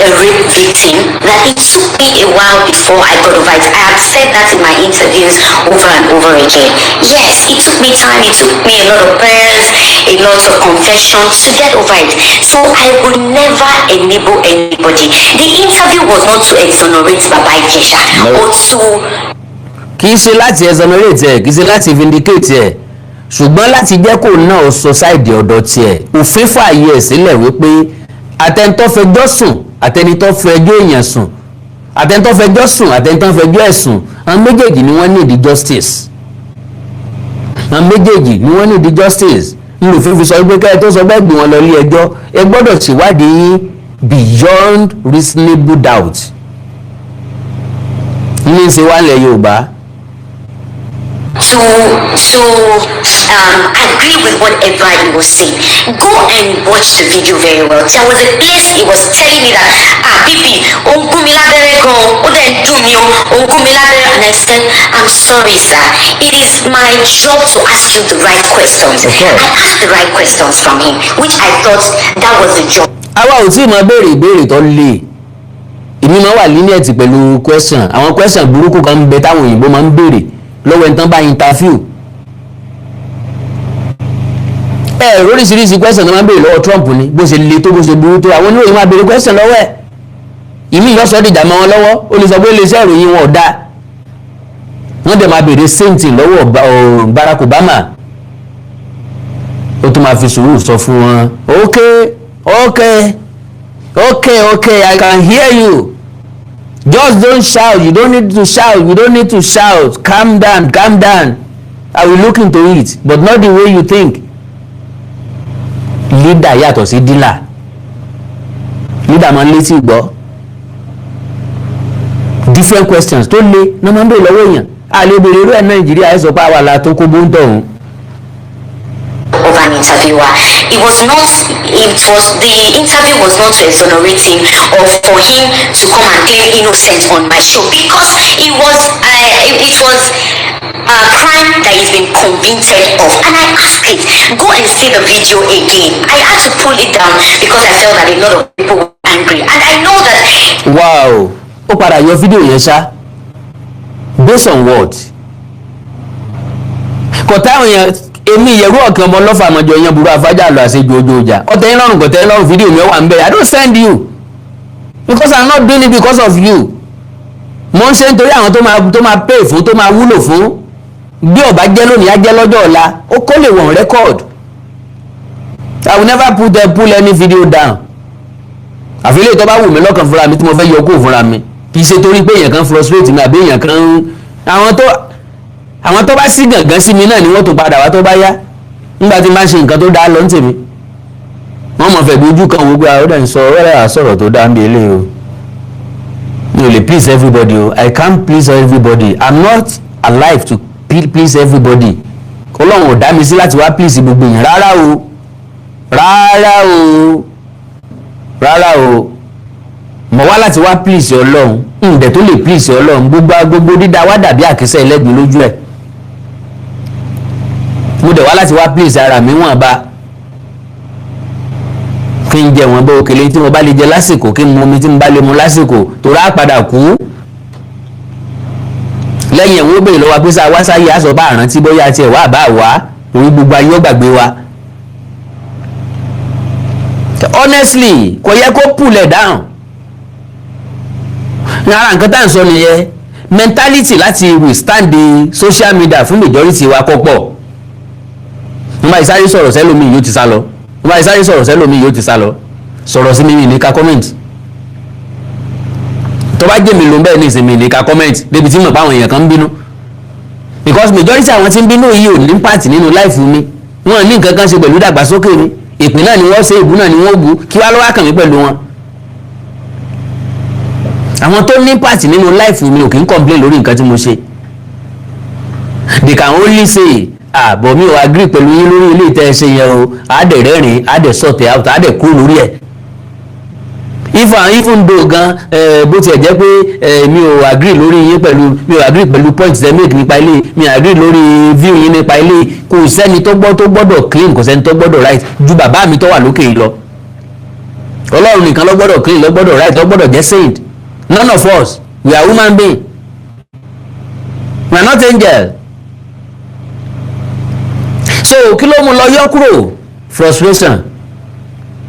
a rape victim that it took me a while before I got over it. I have said that in my interviews over and over again. Yes, it took me time, it took me a lot of prayers, a lot of confession to get over it. So I would never enable anybody. The interview was not to exonerate Baba Ijesha or to... Kì í ṣe láti exonerate ẹ̀, kì í ṣe láti vindicate ẹ̀, ṣùgbọ́n láti jẹ́ kó náà sọ sáìdì ọ̀dọ̀ tiẹ̀. Òfin fààyè ẹ̀ sílẹ̀ wípé àtẹnitọ́ fẹjọ́ sùn, àtẹnitọ́ fẹjọ́ èèyàn sùn, àtẹnitọ́ fẹjọ́ sùn, àtẹnitọ́ fẹjọ́ ẹ̀sùn, àwọn méjèèjì ni wọ́n need justice. Àwọn méjèèjì ni wọ́n need justice. Olùfin fi sọ wípé kẹ́ ẹ tó sọ bẹ́ẹ̀ gbé wọn lọ ilé ẹjọ́, ẹ gbọ́dọ̀ ṣèwádìí beyond reasonable doubt. Ní ṣe wá lẹ̀ Yorùbá. agree with whatever he was saying. Go and watch the video very well. There was a place he was telling me that Bibi, and I said, I'm sorry, sir. It is my job to ask you the right questions. I asked the right questions from him, which I thought that was the job. Àwa ò tí máa béèrè ìbéèrè tó le. Èmi máa wà lenient pẹ̀lú question. Àwọn question burúkú kan ń bẹ táwọn òyìnbó máa ń béèrè lọ́wọ́ ẹni tán bá interview. Oríṣiríṣi question tó máa ń béèrè lọ́wọ́ Trump ni bó ṣe le tó bó ṣe burú tó àwọn oníròyìn máa béèrè question lọ́wọ́ ẹ̀. Ìmí yọ sọ dìjà mọ́ wọn lọ́wọ́ ó lè sọ pé iléeṣẹ́ ìròyìn wọn ò dáa. Wọ́n dẹ̀ máa béèrè same thing lọ́wọ́ Barack Obama. Ó tún máa fi sùúrù sọ fún wọn. Okay, I can hear you. Just don't shout. You don't need to shout. Calm down. I will look into it, but not the way you think. Leader yàtọ̀ sí dealer. Leader máa ń létí gbọ́. Different questions tó le ní máa ń bèèrè lọ́wọ́ èèyàn. A lè bèèrè irú ẹ̀ Nàìjíríà ẹ̀ sọ pé àwa la tó kó bóńtọ̀ òun. Of an interviewer, the interview was not to exonerate him or for him to come and claim innocence on my show, because it was a crime that he's been convicted of. And I asked it, go and see the video again. I had to pull it down because I felt that a lot of people were angry, and I know that. Wow, ó padà yọ fídíò yẹn ṣá. Based on what? Kò táwọn yẹn èmi ìyẹ̀rú ọ̀kan ọmọ lọ́fà àmọ́jọ yẹn burú afájà lọ àṣejù ojú ọjà ọ̀tẹ̀ yín lọ́rùn kọ̀tẹ̀ yín lọ́rùn fídíò mi wà ń bẹ̀. I don't send you because I'm not doing it because of you. Mo ń ṣe nítorí àwọn tó máa pay fún tó máa wúlò fún bí ọba jẹ́ lónìí á jẹ́ lọ́jọ́ ọ̀la ó kó lè wọ̀n record. I will never pull any video down. Àfilẹ́ tó bá wù mí lọ́kàn fúnra mi tí mo fẹ́ yọ kó fúnra mi kì í ṣe torí pé èèyàn kan frustrate mi àbí èèyàn kan àwọn tó bá sí gàngán sí mi náà ni wọ́n tó padà wá tó bá yá nígbà tí n bá ṣe nǹkan tó dáa lọ ń tèmi wọ́n mọ̀ fẹ́ gbójú kan wo pé àwọn ọ̀dà ń sọ wẹ́rẹ́ àsọ̀rọ̀ tó dáa ń bí eléyìí o mi ò lè please everybody o I can't please everybody. I'm not alive to please everybody. Ọlọ́run ò dá mi sí láti wá please gbogbo èèyàn rárá o mo wá láti wá please Ọlọ́run ǹdẹ̀ tó lè please Ọlọ́run gbogbo dídá wá dàbí àkísẹ́ ẹlẹ́gbin lójú ẹ̀. Mo dẹ̀ wá láti wá please ara mi wọ́n bá kí n jẹ wọn bó òkèlè tí mo bá lè jẹ lásìkò kí n mu omi tí mo bá lè mu lásìkò tó rà padà kú. Lẹ́yìn ẹ̀wọ̀n ó bèèrè lọ́wọ́ pé sá wá sáyé aṣọ bá àrántí bóyá tiẹ̀ wá àbá wá orí gbogbo ayé ó gbàgbé wa. Honestly kò yẹ kó pull it down. Ara nǹkan tá à ń sọ nìyẹn mentality láti withstand the social media fún majority wa kọ́pọ̀. Mo máa ìsáré sọ̀rọ̀ sẹ́lómi yóò ti sá lọ. Sọ̀rọ̀ sí mi ní ká comment. Tó bá jẹ́ mi ló ń bẹ́ẹ̀ ní ìsinmi ní ká comment débi tí mo pa àwọn èèyàn kan ń bínú. Because majority àwọn tí ń bínú yìí ò ní impact nínú life mi. Wọ́n ní nǹkan kan ṣe pẹ̀lú ìdàgbàsókè mi. Ìpín náà ni wọ́n ṣe ìbú náà ni wọ́n bú kí wá ló wá kàn mí pẹ̀lú wọn. Àwọn tó ní impact nínú life mi ò kì í complain lórí nǹkan tí mo ṣe. They can only say bọ̀ mi ò agree pẹ̀lú yín lórí ilé ìtẹ́ ẹsẹ̀ yẹn o àádẹ̀ rẹ́rìn àádẹ̀ sọ̀tẹ̀ out àádẹ̀ kúrò lórí ẹ̀. Even though gan bó tiẹ̀ jẹ́ pé mi ò agree lórí yín pẹ̀lú point tẹ́ make nípa ilé mi agree lórí view yín nípa ilé kò sẹ́ni tó gbọ́dọ̀ clean kò sẹ́ni tó gbọ́dọ̀ right ju bàbá mi tó wà lókè yìí lọ. Ọlọ́run nìkan ló gbọ́dọ̀ clean ló gbọ́dọ̀ right ló gbọ́dọ̀ jẹ́ saint. None of us we are human being. We are not angel. So kí ló mú lọ yọ kúrò frustration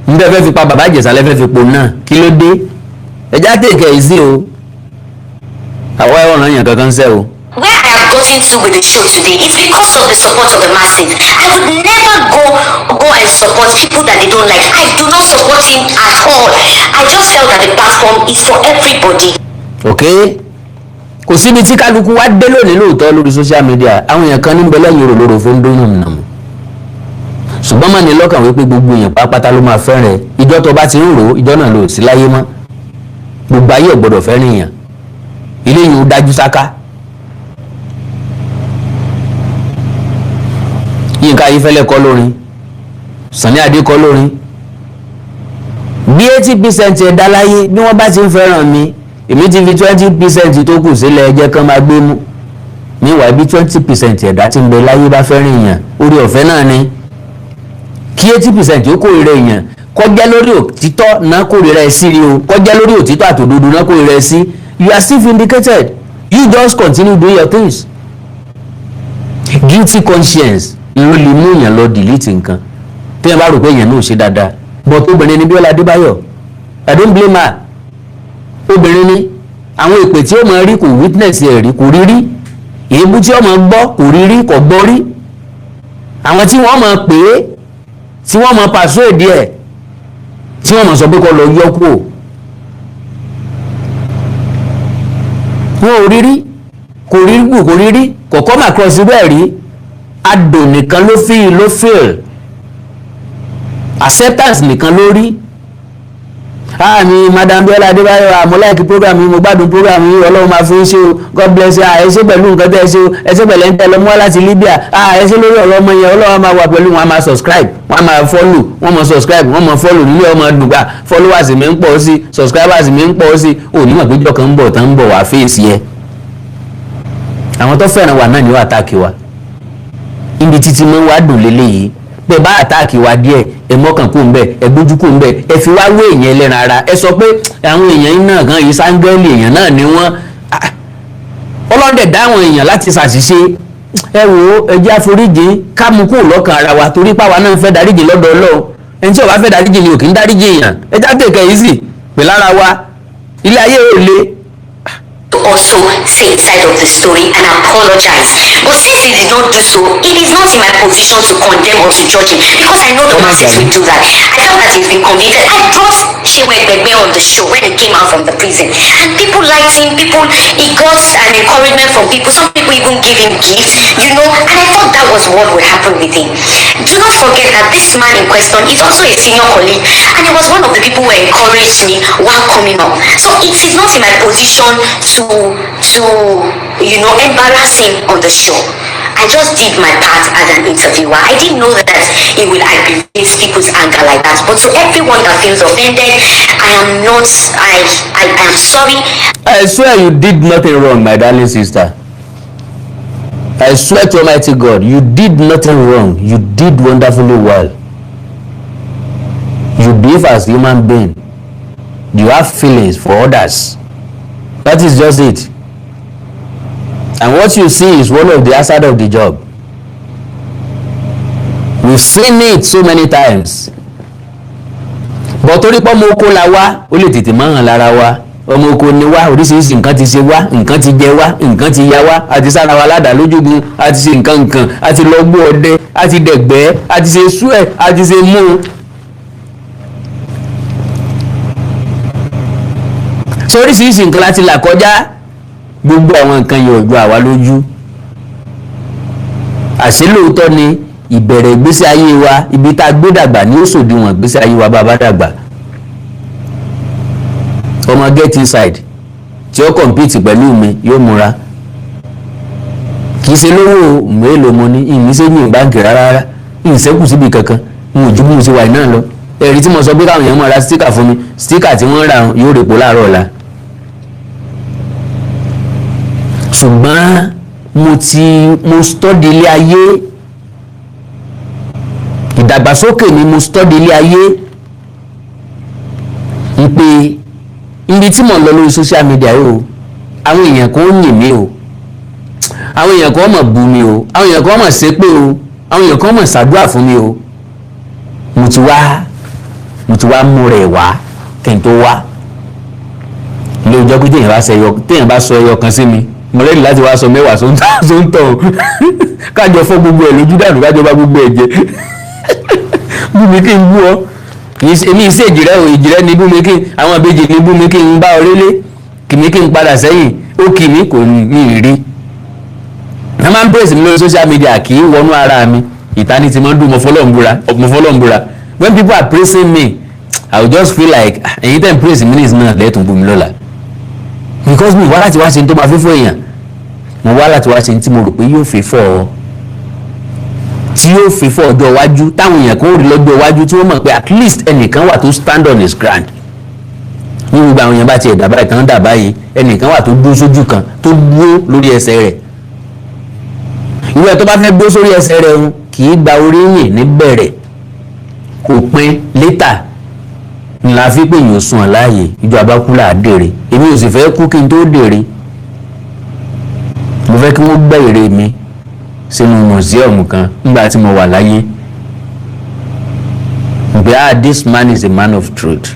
n bẹ fẹ́ fi pa bàbá Ìjẹ̀ṣà lẹ́fẹ́ fi pò náà kí ló dé ẹjá tèkẹ́ ìsí o àwọn ẹ̀rọ ọ̀ràn yẹn kankan sẹ́ o. Where I have gotten to with the show today, it's because of the support of the masses. I would never go and support people that they don't like. I do not support him at all. I just felt that the platform is for everybody. Okay. Kò síbi tí kálukú wá dé lónìí lóòótọ́ lórí social media àwọn èèyàn kan ní bẹ́lẹ̀ yìí rò fún dóyún nàmú. Ṣùgbọ́n má ní lọ́kàn wípé gbogbo èèyàn pápátá ló máa fẹ́ràn ìjọ tó bá ti ń rò ìjọ náà lò sí láyé mọ́. Gbogbo ayé ò gbọ́dọ̀ fẹ́ràn èèyàn. Ilé yìí ó dájú sáká. Yínká Ayéfẹ́lẹ́ kọ lórin, Sunny Adé kọ lórin. Bí 80% ẹ̀dá láyé bí wọ́n bá ti ń fẹ́ràn mi, èmi ti fi 20% tó kù sílẹ̀ ẹjẹ́ kan máa gbé mú. Níwàá bí 20% ẹ̀dá tí ń bẹ láyé bá fẹ́ràn èèyàn, orí ọ̀fẹ́ náà ni. Kí 80% ó kórìíra èèyàn, kọjá lórí òtítọ́ náà kórìíra ẹ sí rí o, kọjá lórí òtítọ́ àtòdodo náà kórìíra ẹ sí, you are still vindicated. You just continue doing your things. Guilty conscience ló lè mú èèyàn lọ delete nǹkan tí wọ́n bá rò pé èèyàn náà ò ṣe dáadáa. But obìnrin ni Biola Adebayo, I don't blame her. Obìnrin ni àwọn èpè tí ó máa rí kò witness ẹ̀ rí, kò rí rí. Èébú tí ó máa gbọ́ kò rí rí, kò gbọ́ rí. Àwọn tí wọ́n máa pè é, tí wọ́n máa persuade ẹ̀, tí wọ́n máa sọ pé kó lọ yọ kúrò, wọn ò rí rí, kò rí rí, kò rí rí, kò come across bẹ́ẹ̀ rí. Adùn nìkan ló fail, acceptance nìkan ló rí. Mi Madam Biola Adebayo, mo like program yìí, mo gbádùn program yìí, Ọlọ́run máa fi ń ṣe o, God bless you. Ẹ ṣé pẹ̀lú nǹkan tẹ́ ẹ ṣe o, ẹ ṣé pẹ̀lú ẹ̀ńtẹ́ lọ́mọ́ láti Libya, ẹ ṣé lórí ọ̀rọ̀ ọmọ yẹn, Ọlọ́run máa wà pẹ̀lú wọn, máa subscribe, wọn máa follow, wọn máa subscribe, wọn máa follow nílé ọmọ dùgbà, followers mi ń pọ̀ sí, subscribers mi ń pọ̀ sí, onímọ̀ péjọ kan ń bọ̀ tán ń bọ̀ wá fèsì ẹ. Àwọn tó fẹ́ràn wa náà ni wọ́n àtàkì wa. Ibi títí mọ́ wá dùn lélẹ́yìí, bẹ́ẹ̀ bá àtàkì wa díẹ̀, ẹ mọ́kàn kó ń bẹ̀, ẹ gbójú kó ń bẹ̀, ẹ fi wá wé èèyàn ẹlẹ́ran ara, ẹ sọ pé àwọn èèyàn náà gan yìí sáńgẹ́lì èèyàn náà ni wọ́n. Ọlọ́dẹ̀ dá àwọn èèyàn láti ṣàṣìṣe. Ẹ wò ó, ẹ jẹ́ àforíjì ká mú kúrò lọ́kàn ara wa, torí páwa náà ń fẹ́ dáríjì lọ́dọ̀ Ọlọ́run. Ẹni tí ó bá fẹ́ dáríjì ni ò kì í dáríjì èèyàn. Ẹ já tèkẹ́ yìí sì pè lára wa, ilé ayé ò le. To also say its side of the story and apologize. But since he did not do so, it is not in my position to condemn or to judge him, because I know the masses will do that. I felt that he's been convicted. I brought Shewegbegbe on the show when he came out from the prison, and people liked him. He got an encouragement from people. Some people even gave him gifts, and I thought that was what would happen with him. Do not forget that this man in question is also a senior colleague, and he was one of the people who encouraged me while coming up. So it is not in my position to embarrass him on the show. I just did my part as an interviewer. I didn't know that it will aggravate people's anger like that. But to everyone that feels offended, I am sorry. I swear you did nothing wrong, my darling sister. I swear to Almighty God, you did nothing wrong. You did wonderfully well. You behave as human being. You have feelings for others. That is just it. And what you see is one of the hazards of the job. We've seen it so many times. But torí pé ọmọ oko la wá, ó lè tètè máa hàn lára wa. Ọmọ oko ni wá, oríṣiríṣi nǹkan ti ṣe wá, nǹkan ti jẹ wá, nǹkan ti ya wá, àti sára wa ládàá lójúgun, àti ṣe nǹkan, àti lọ gbó ọdẹ, àti dẹ̀gbẹ́, àti ṣe sú ẹ̀, àti ṣe mú. So oríṣiríṣi nǹkan láti là kọjá, gbogbo àwọn nǹkan yóò jọ àwa lójú. Àṣé lóòótọ́ ni ìbẹ̀rẹ̀ ìgbésí ayé wa, ibi tá a gbé dàgbà ni ó ṣòdiwọ̀n ìgbésí ayé wa bá a bá dàgbà. Ọmọ get inside tí ó compete pẹ̀lú mi yóò múra. Kì í ṣe lówó mélòó mo ní, ìmísẹ́ ní báńkì rárá, ìṣẹ́kù síbi kankan, mo jú bí mo ṣe wà náà lọ. Ẹ̀rí tí mo sọ pé káwọn èèyàn máa ra sticker fún mi, sticker tí wọ́n rà yóò rèpo láàárọ̀ ọ̀la. Ṣùgbọ́n mo study ilé ayé, ìdàgbàsókè ni mo study ilé ayé, ń pé ibi tí mo lọ lórí social media yìí o, àwọn èèyàn kan ń yìn mí o, àwọn èèyàn kan máa bú mi o, àwọn èèyàn kan máa ṣépè o, àwọn èèyàn kan máa ṣàdúrà fún mi o. Mo ti wá mú rẹ̀ wá kí n tó wá. Ilé ìjọ pé téèyàn bá sọ ẹyọ kan sí mi, mo rẹ́dì láti wá sọ mẹ́wàá tó ń tọ̀ kájọ fọ́ gbogbo ẹ̀ lójú dànù, kájọ bá gbogbo ẹ̀ jẹ. Bú mi kí n bú ọ, èmi ìṣe èjìrẹ́ o, èjìrẹ́ ni bú mi kí n, àwọn ìbejì ni bú mi kí n bá ọ rélé, kì mí kí n padà sẹ́yìn, ó kì mí kò ní rí. Wọ́n máa ń praise mi lórí social media, kì í wọnú ara mi, ìtání ti máa ń dùn mọ́ fọlọ́ǹbúra. When people are praising me, I will just feel like ẹ̀yin tẹ́ ń praise mi ní ìsìn náà lẹ́tùn bú mi lọ́la. Because mi wá láti wá ṣe ní tó máa fi fún èèyàn, mo wá láti wá ṣe ní tí mo rò pé yóò fi fọ́ ọ. tí yóò fi fọ́ ọjọ́ iwájú táwọn èèyàn kan ó rí lọ́jọ́ iwájú tí wọ́n mọ̀ pé at least ẹnìkan wà tó stand on his ground. ní gbogbo àwọn èèyàn bá tiẹ̀ dàbá ìtàn dàbá yìí ẹnìkan wà tó dúró sójú kan tó dúró lórí ẹsẹ̀ rẹ̀. ìwé tó bá fẹ́ dúró sórí ẹsẹ̀ rẹ̀ ń kì í gba oríyìn níbẹ̀rẹ̀ òpin létà ńlá fi pé yóò sùn láàyè ìjọ abákúlà àdèrè èmi ò sì fẹ́ kú kí n tó dèrè. mo fẹ́ kí wọ́n gbẹ́ ère mi sínú mùsíọ̀mù kan nígbà tí mo wà láyé. This man is a man of truth.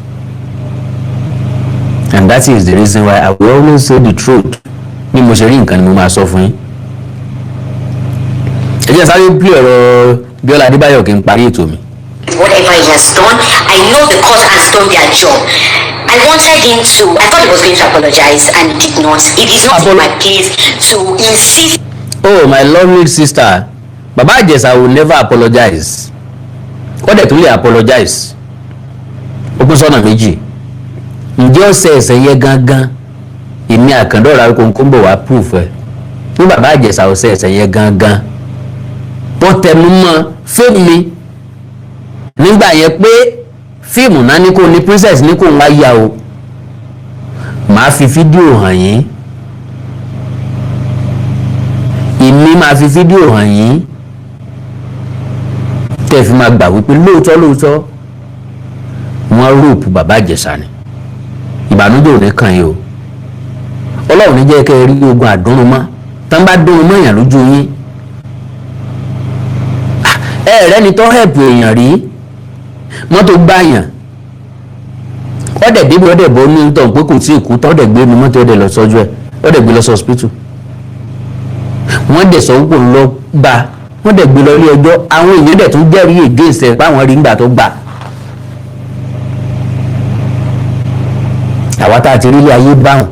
And that is the reason why I will always say the truth. Ní mo ṣe rí nǹkan ni mo máa sọ fún yín. Ẹ jẹ́ sáré bí ọ̀rọ̀ Biola Adebayo kí n parí ètò mi. Whatever he has done, I know the court has done their job. I wanted him to, I thought he was going to apologize and he did not. It is not in my place to insist. Oh, my lovely sister, Baba Ijesha will never apologize. Ó dẹ̀ tún lè apologize. Ó kún sọ́nà méjì. Ǹjẹ́ ó ṣe ẹ̀ṣẹ̀ yẹn gangan? Èmi Àkàndọ̀rọ̀ Awikonko ń bọ̀ wá proof ẹ̀. Bí Baba Ijesha ó ṣe ẹ̀ṣẹ̀ yẹn gangan. Wọ́n tẹnu mọ́ fíìmù mi. Nígbà yẹn pé fíìmù náà ní kò ní princess ní kò ń wá yá o. Màá fi fídíò hàn yín. Èmi máa fi fídíò hàn yín. Tẹ́ fi máa gbà wípé lóòótọ́ wọ́n rúùpù Baba Ijesha ni. Ìbànújẹ́ ò ní kàn yín o. Ọlọ́run ní jẹ́ kẹ́ ẹ rí ogun àdúnrúnmọ́. Tán bá dúnrún mọ́ èèyàn lójú yín. Ẹ̀rẹ́ ni tó hẹ̀pù èèyàn rí. Mọ́tò gbáyàn. Ọ̀dẹ̀ débi ọ̀dẹ̀ bọ́ ní tọ̀ pé kò tí ì kú tọ́dẹ̀ gbé mi mọ́tò ọ̀dẹ̀ lọ sọ́jú ẹ̀. Ọ̀dẹ̀ gbé lọ sí hospital. Wọ́n dẹ̀ sọ wípé lọ bá wọ́n dẹ̀ gbé lọ ilé ẹjọ́ àwọn èèyàn dẹ̀ tún jẹ́rìí against ẹ̀ báwọn rí ńgbà tó gbà. Àwa tá a ti rí ilé ayé báwọn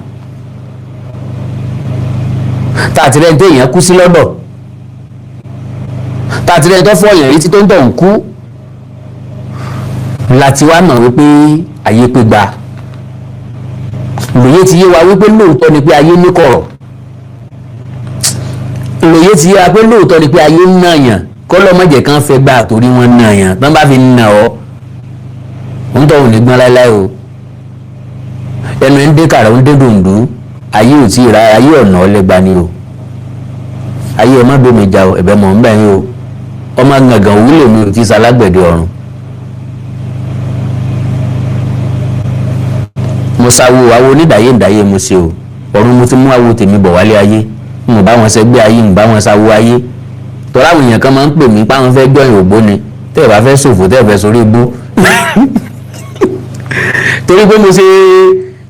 tá a ti rẹ́ni tó èèyàn kú sí lọ́dọ̀ tá a ti rẹ́ni tó fọ́ èèyàn rí tí tó ń tọ̀ ń kú láti wá mọ̀ wípé ayé pé gba lòye ti yé wa wípé lóòótọ́ ni pé ayé ní kọ̀rọ̀ lòye ti yé wa pé lóòótọ́ ni pé ayé ń nàyàn kọ́lọ́mọ̀jẹ̀ kan fẹ́ gbà torí wọ́n nàyàn tán bá fi nà ọ́ ń tọ́ òun ní gbọ́n láéláé o ẹnu ẹ̀ ń dé kàrà ń dé dòǹdó ayé ò tí ì ra ayé ọ̀nà ọlẹ́gba ni o ayé ẹ má bẹ́ẹ̀ mi jà o ẹ̀bẹ̀ mọ̀ ń bẹ̀ yín o ọmọ gàngàn òwúlò mi ò ti ṣalágbẹ̀dẹ ọ̀run. mo ṣàwo àwo onídàáyé ǹdáyé mo ṣe o ọ̀run mo ti mú àwo tèmi bọ̀ wálé ayé mo bá wọn ṣẹgbẹ́ ayé mo bá wọn ṣàwo ayé tọ́lá àwọn èèyàn kan máa ń pè mí páwọn fẹ́ jọyìn ògbó ni tẹ́ ẹ̀ bá fẹ́ ṣòfò tẹ́ ẹ̀ fẹ́ sórí igbó torí pé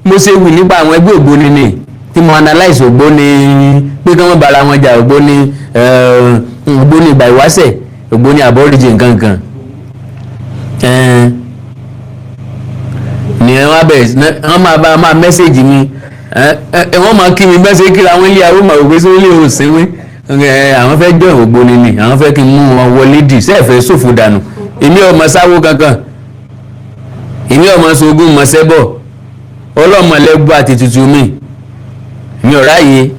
mo ṣe wì nípa àwọn ẹgbẹ́ ògbóni ni tí mo analyse ògbóni pé kí wọ́n bára wọn jà ògbóni ìgbà ìwáṣẹ̀ ògbóni aborigine nǹkankan ni wọ́n bẹ̀rẹ̀ wọ́n máa mẹ́sẹ̀gì mi wọ́n máa kí mi mẹ́sẹ̀gì kí àwọn ilé àwọn máa wògbé sí ilé òsínwé àwọn fẹ́ jọ ògbóni ni àwọn fẹ́ kí n mú wọn wọlé dì sẹ́ẹ̀fẹ́ ṣòfò dànù èmi ọmọ sáwó kankan èmi ọmọ sógún mọ sẹ́bọ̀ ọlọ́mọlẹ́gbọ́ àti tutù mi ò ráyè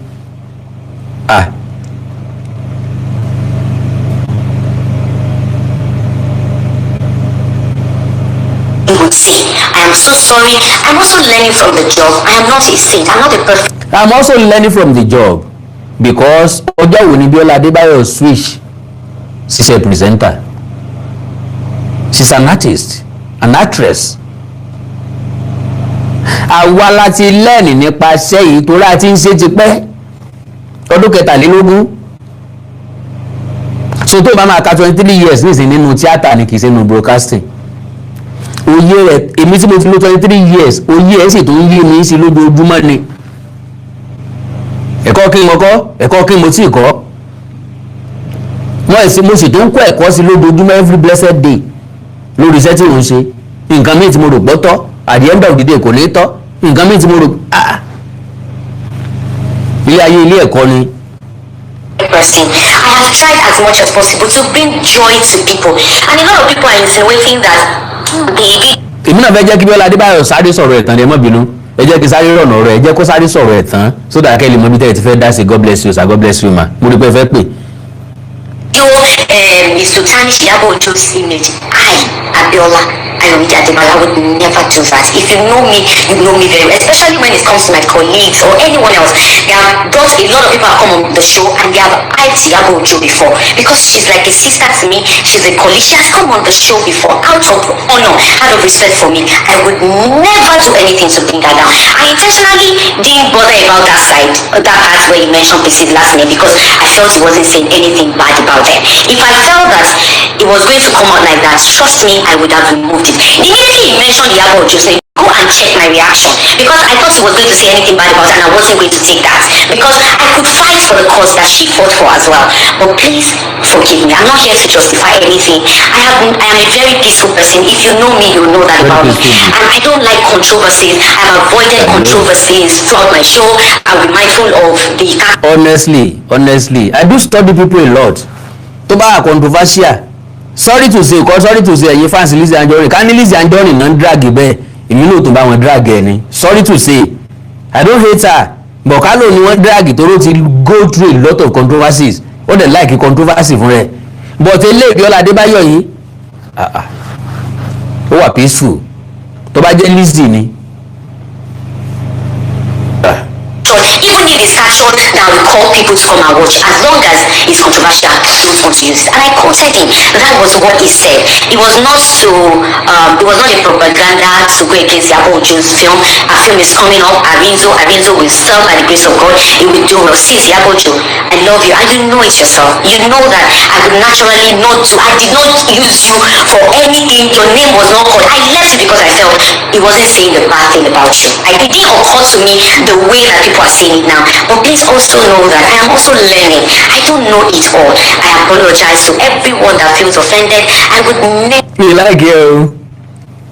would say, I am so sorry. I'm also learning from the job. I am not a saint. I'm not a perfect. I'm also learning from the job because ọjọ́ wo ni Biola Adebayo switch ṣiṣẹ́ presenter. She's an artist, an actress. Àwa láti lẹ́ẹ̀nì nípa iṣẹ́ yìí tó láti ń ṣe ti pẹ́ ọdún 23. So tó bá máa ka 23 years nísìnyí nínú tíátà ni kì í ṣe nínú broadcasting. Oyè rẹ̀ èmi tí mo ti lò 23 years oyè ẹ̀ sì tó ń yé mi sí lójoojúmọ́ ni. Ẹ̀kọ́ kí mo kọ́ ẹ̀kọ́ kí mo tí ì kọ́. Mo sì tó ń kọ́ ẹ̀kọ́ sí lójoojúmọ́ every blessed day lórí iṣẹ́ tí mò ń ṣe. Nǹkan míì tí mo rò gbọ́ tọ́ at the end of the day kò ní tọ́ nǹkan míì tí mo rò ilé ayé ilé ẹ̀kọ́ ni. Person. I have tried as much as possible to bring joy to people, and a lot of people are insinuating that èmi náà fẹ́ jẹ́ kí Biola Adebayo sáré sọ̀rọ̀ ẹ̀tàn ẹ má bínú ẹ jẹ́ kí sáré rọ̀nà ọ̀rọ̀ ẹ jẹ́ kó sáré sọ̀rọ̀ ẹ̀tàn sódà kẹ́lẹ́ mọ́ bí tẹ́ ẹ ti fẹ́ dá sí God bless you sir God bless you ma mo rí pé ẹ fẹ́ pè. is to tarnish Iyabo's image. Biola, Adebayo, I would never do that. If you know me very well, especially when it comes to my colleagues or anyone else. They have brought a lot of people have come on the show and they have hyped Iyabo before because she's like a sister to me. She's a colleague. She has come on the show before out of honor, out of respect for me. I would never do anything to bring her down. I intentionally didn't bother about that side, that part where you mentioned PC's last name because I felt he wasn't saying anything bad about them. If I felt that it was going to come out like that, trust me, I would have removed it. Immediately he mentioned Iyabo just saying, go and check my reaction because I thought he was going to say anything bad about it and I wasn't going to take that because I could fight for the cause that she fought for as well. But please forgive me. I'm not here to justify anything. I am a very peaceful person. If you know me, you know that about me. And I don't like controversies. I've avoided controversies throughout my show. I'll be mindful of the... Honestly, I do study people a lot. To ba controversial. Sorry to say, you fancy Lizzy Anjorin. Can Lizzy Anjorin non drag be? Èmi náà tó bá wọn drag ẹni. Sorry to say, I don't hate her. But ká ló ní wọ́n drag tó ti go through a lot of controversies. Ó dẹ̀ like controversy fún rẹ̀. But eléyìí Biola Adebayo yìí, ó wà peaceful. Tó bá jẹ́ Lizzy ni. Even if it's captured, now we call people to come and watch. As long as it's controversial, I don't want to use it. And I quoted him. That was what he said. It was not to, it was not a propaganda to go against Iyabo's film. Our film is coming up. Arinzo will sell by the grace of God. It will do well. Sis Iyabo, I love you. And you know it yourself. You know that I would naturally not do. I did not use you for anything. Your name was not called. I left you because I felt he wasn't saying the bad thing about you. It didn't occur to me the way that people are saying it now. But please also know that I am also learning. I don't know it all. I apologize to everyone that feels offended. I would never... Me like you.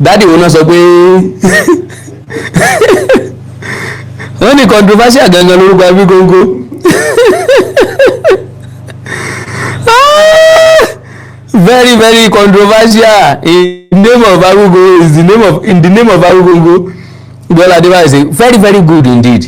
Daddy will not say wọ́n ní controversial gangan lórúkọ Awikonko. Very, very controversial. In the name of Awikonko is in the name of Awikonko. Biola Adebayo is very, very good indeed.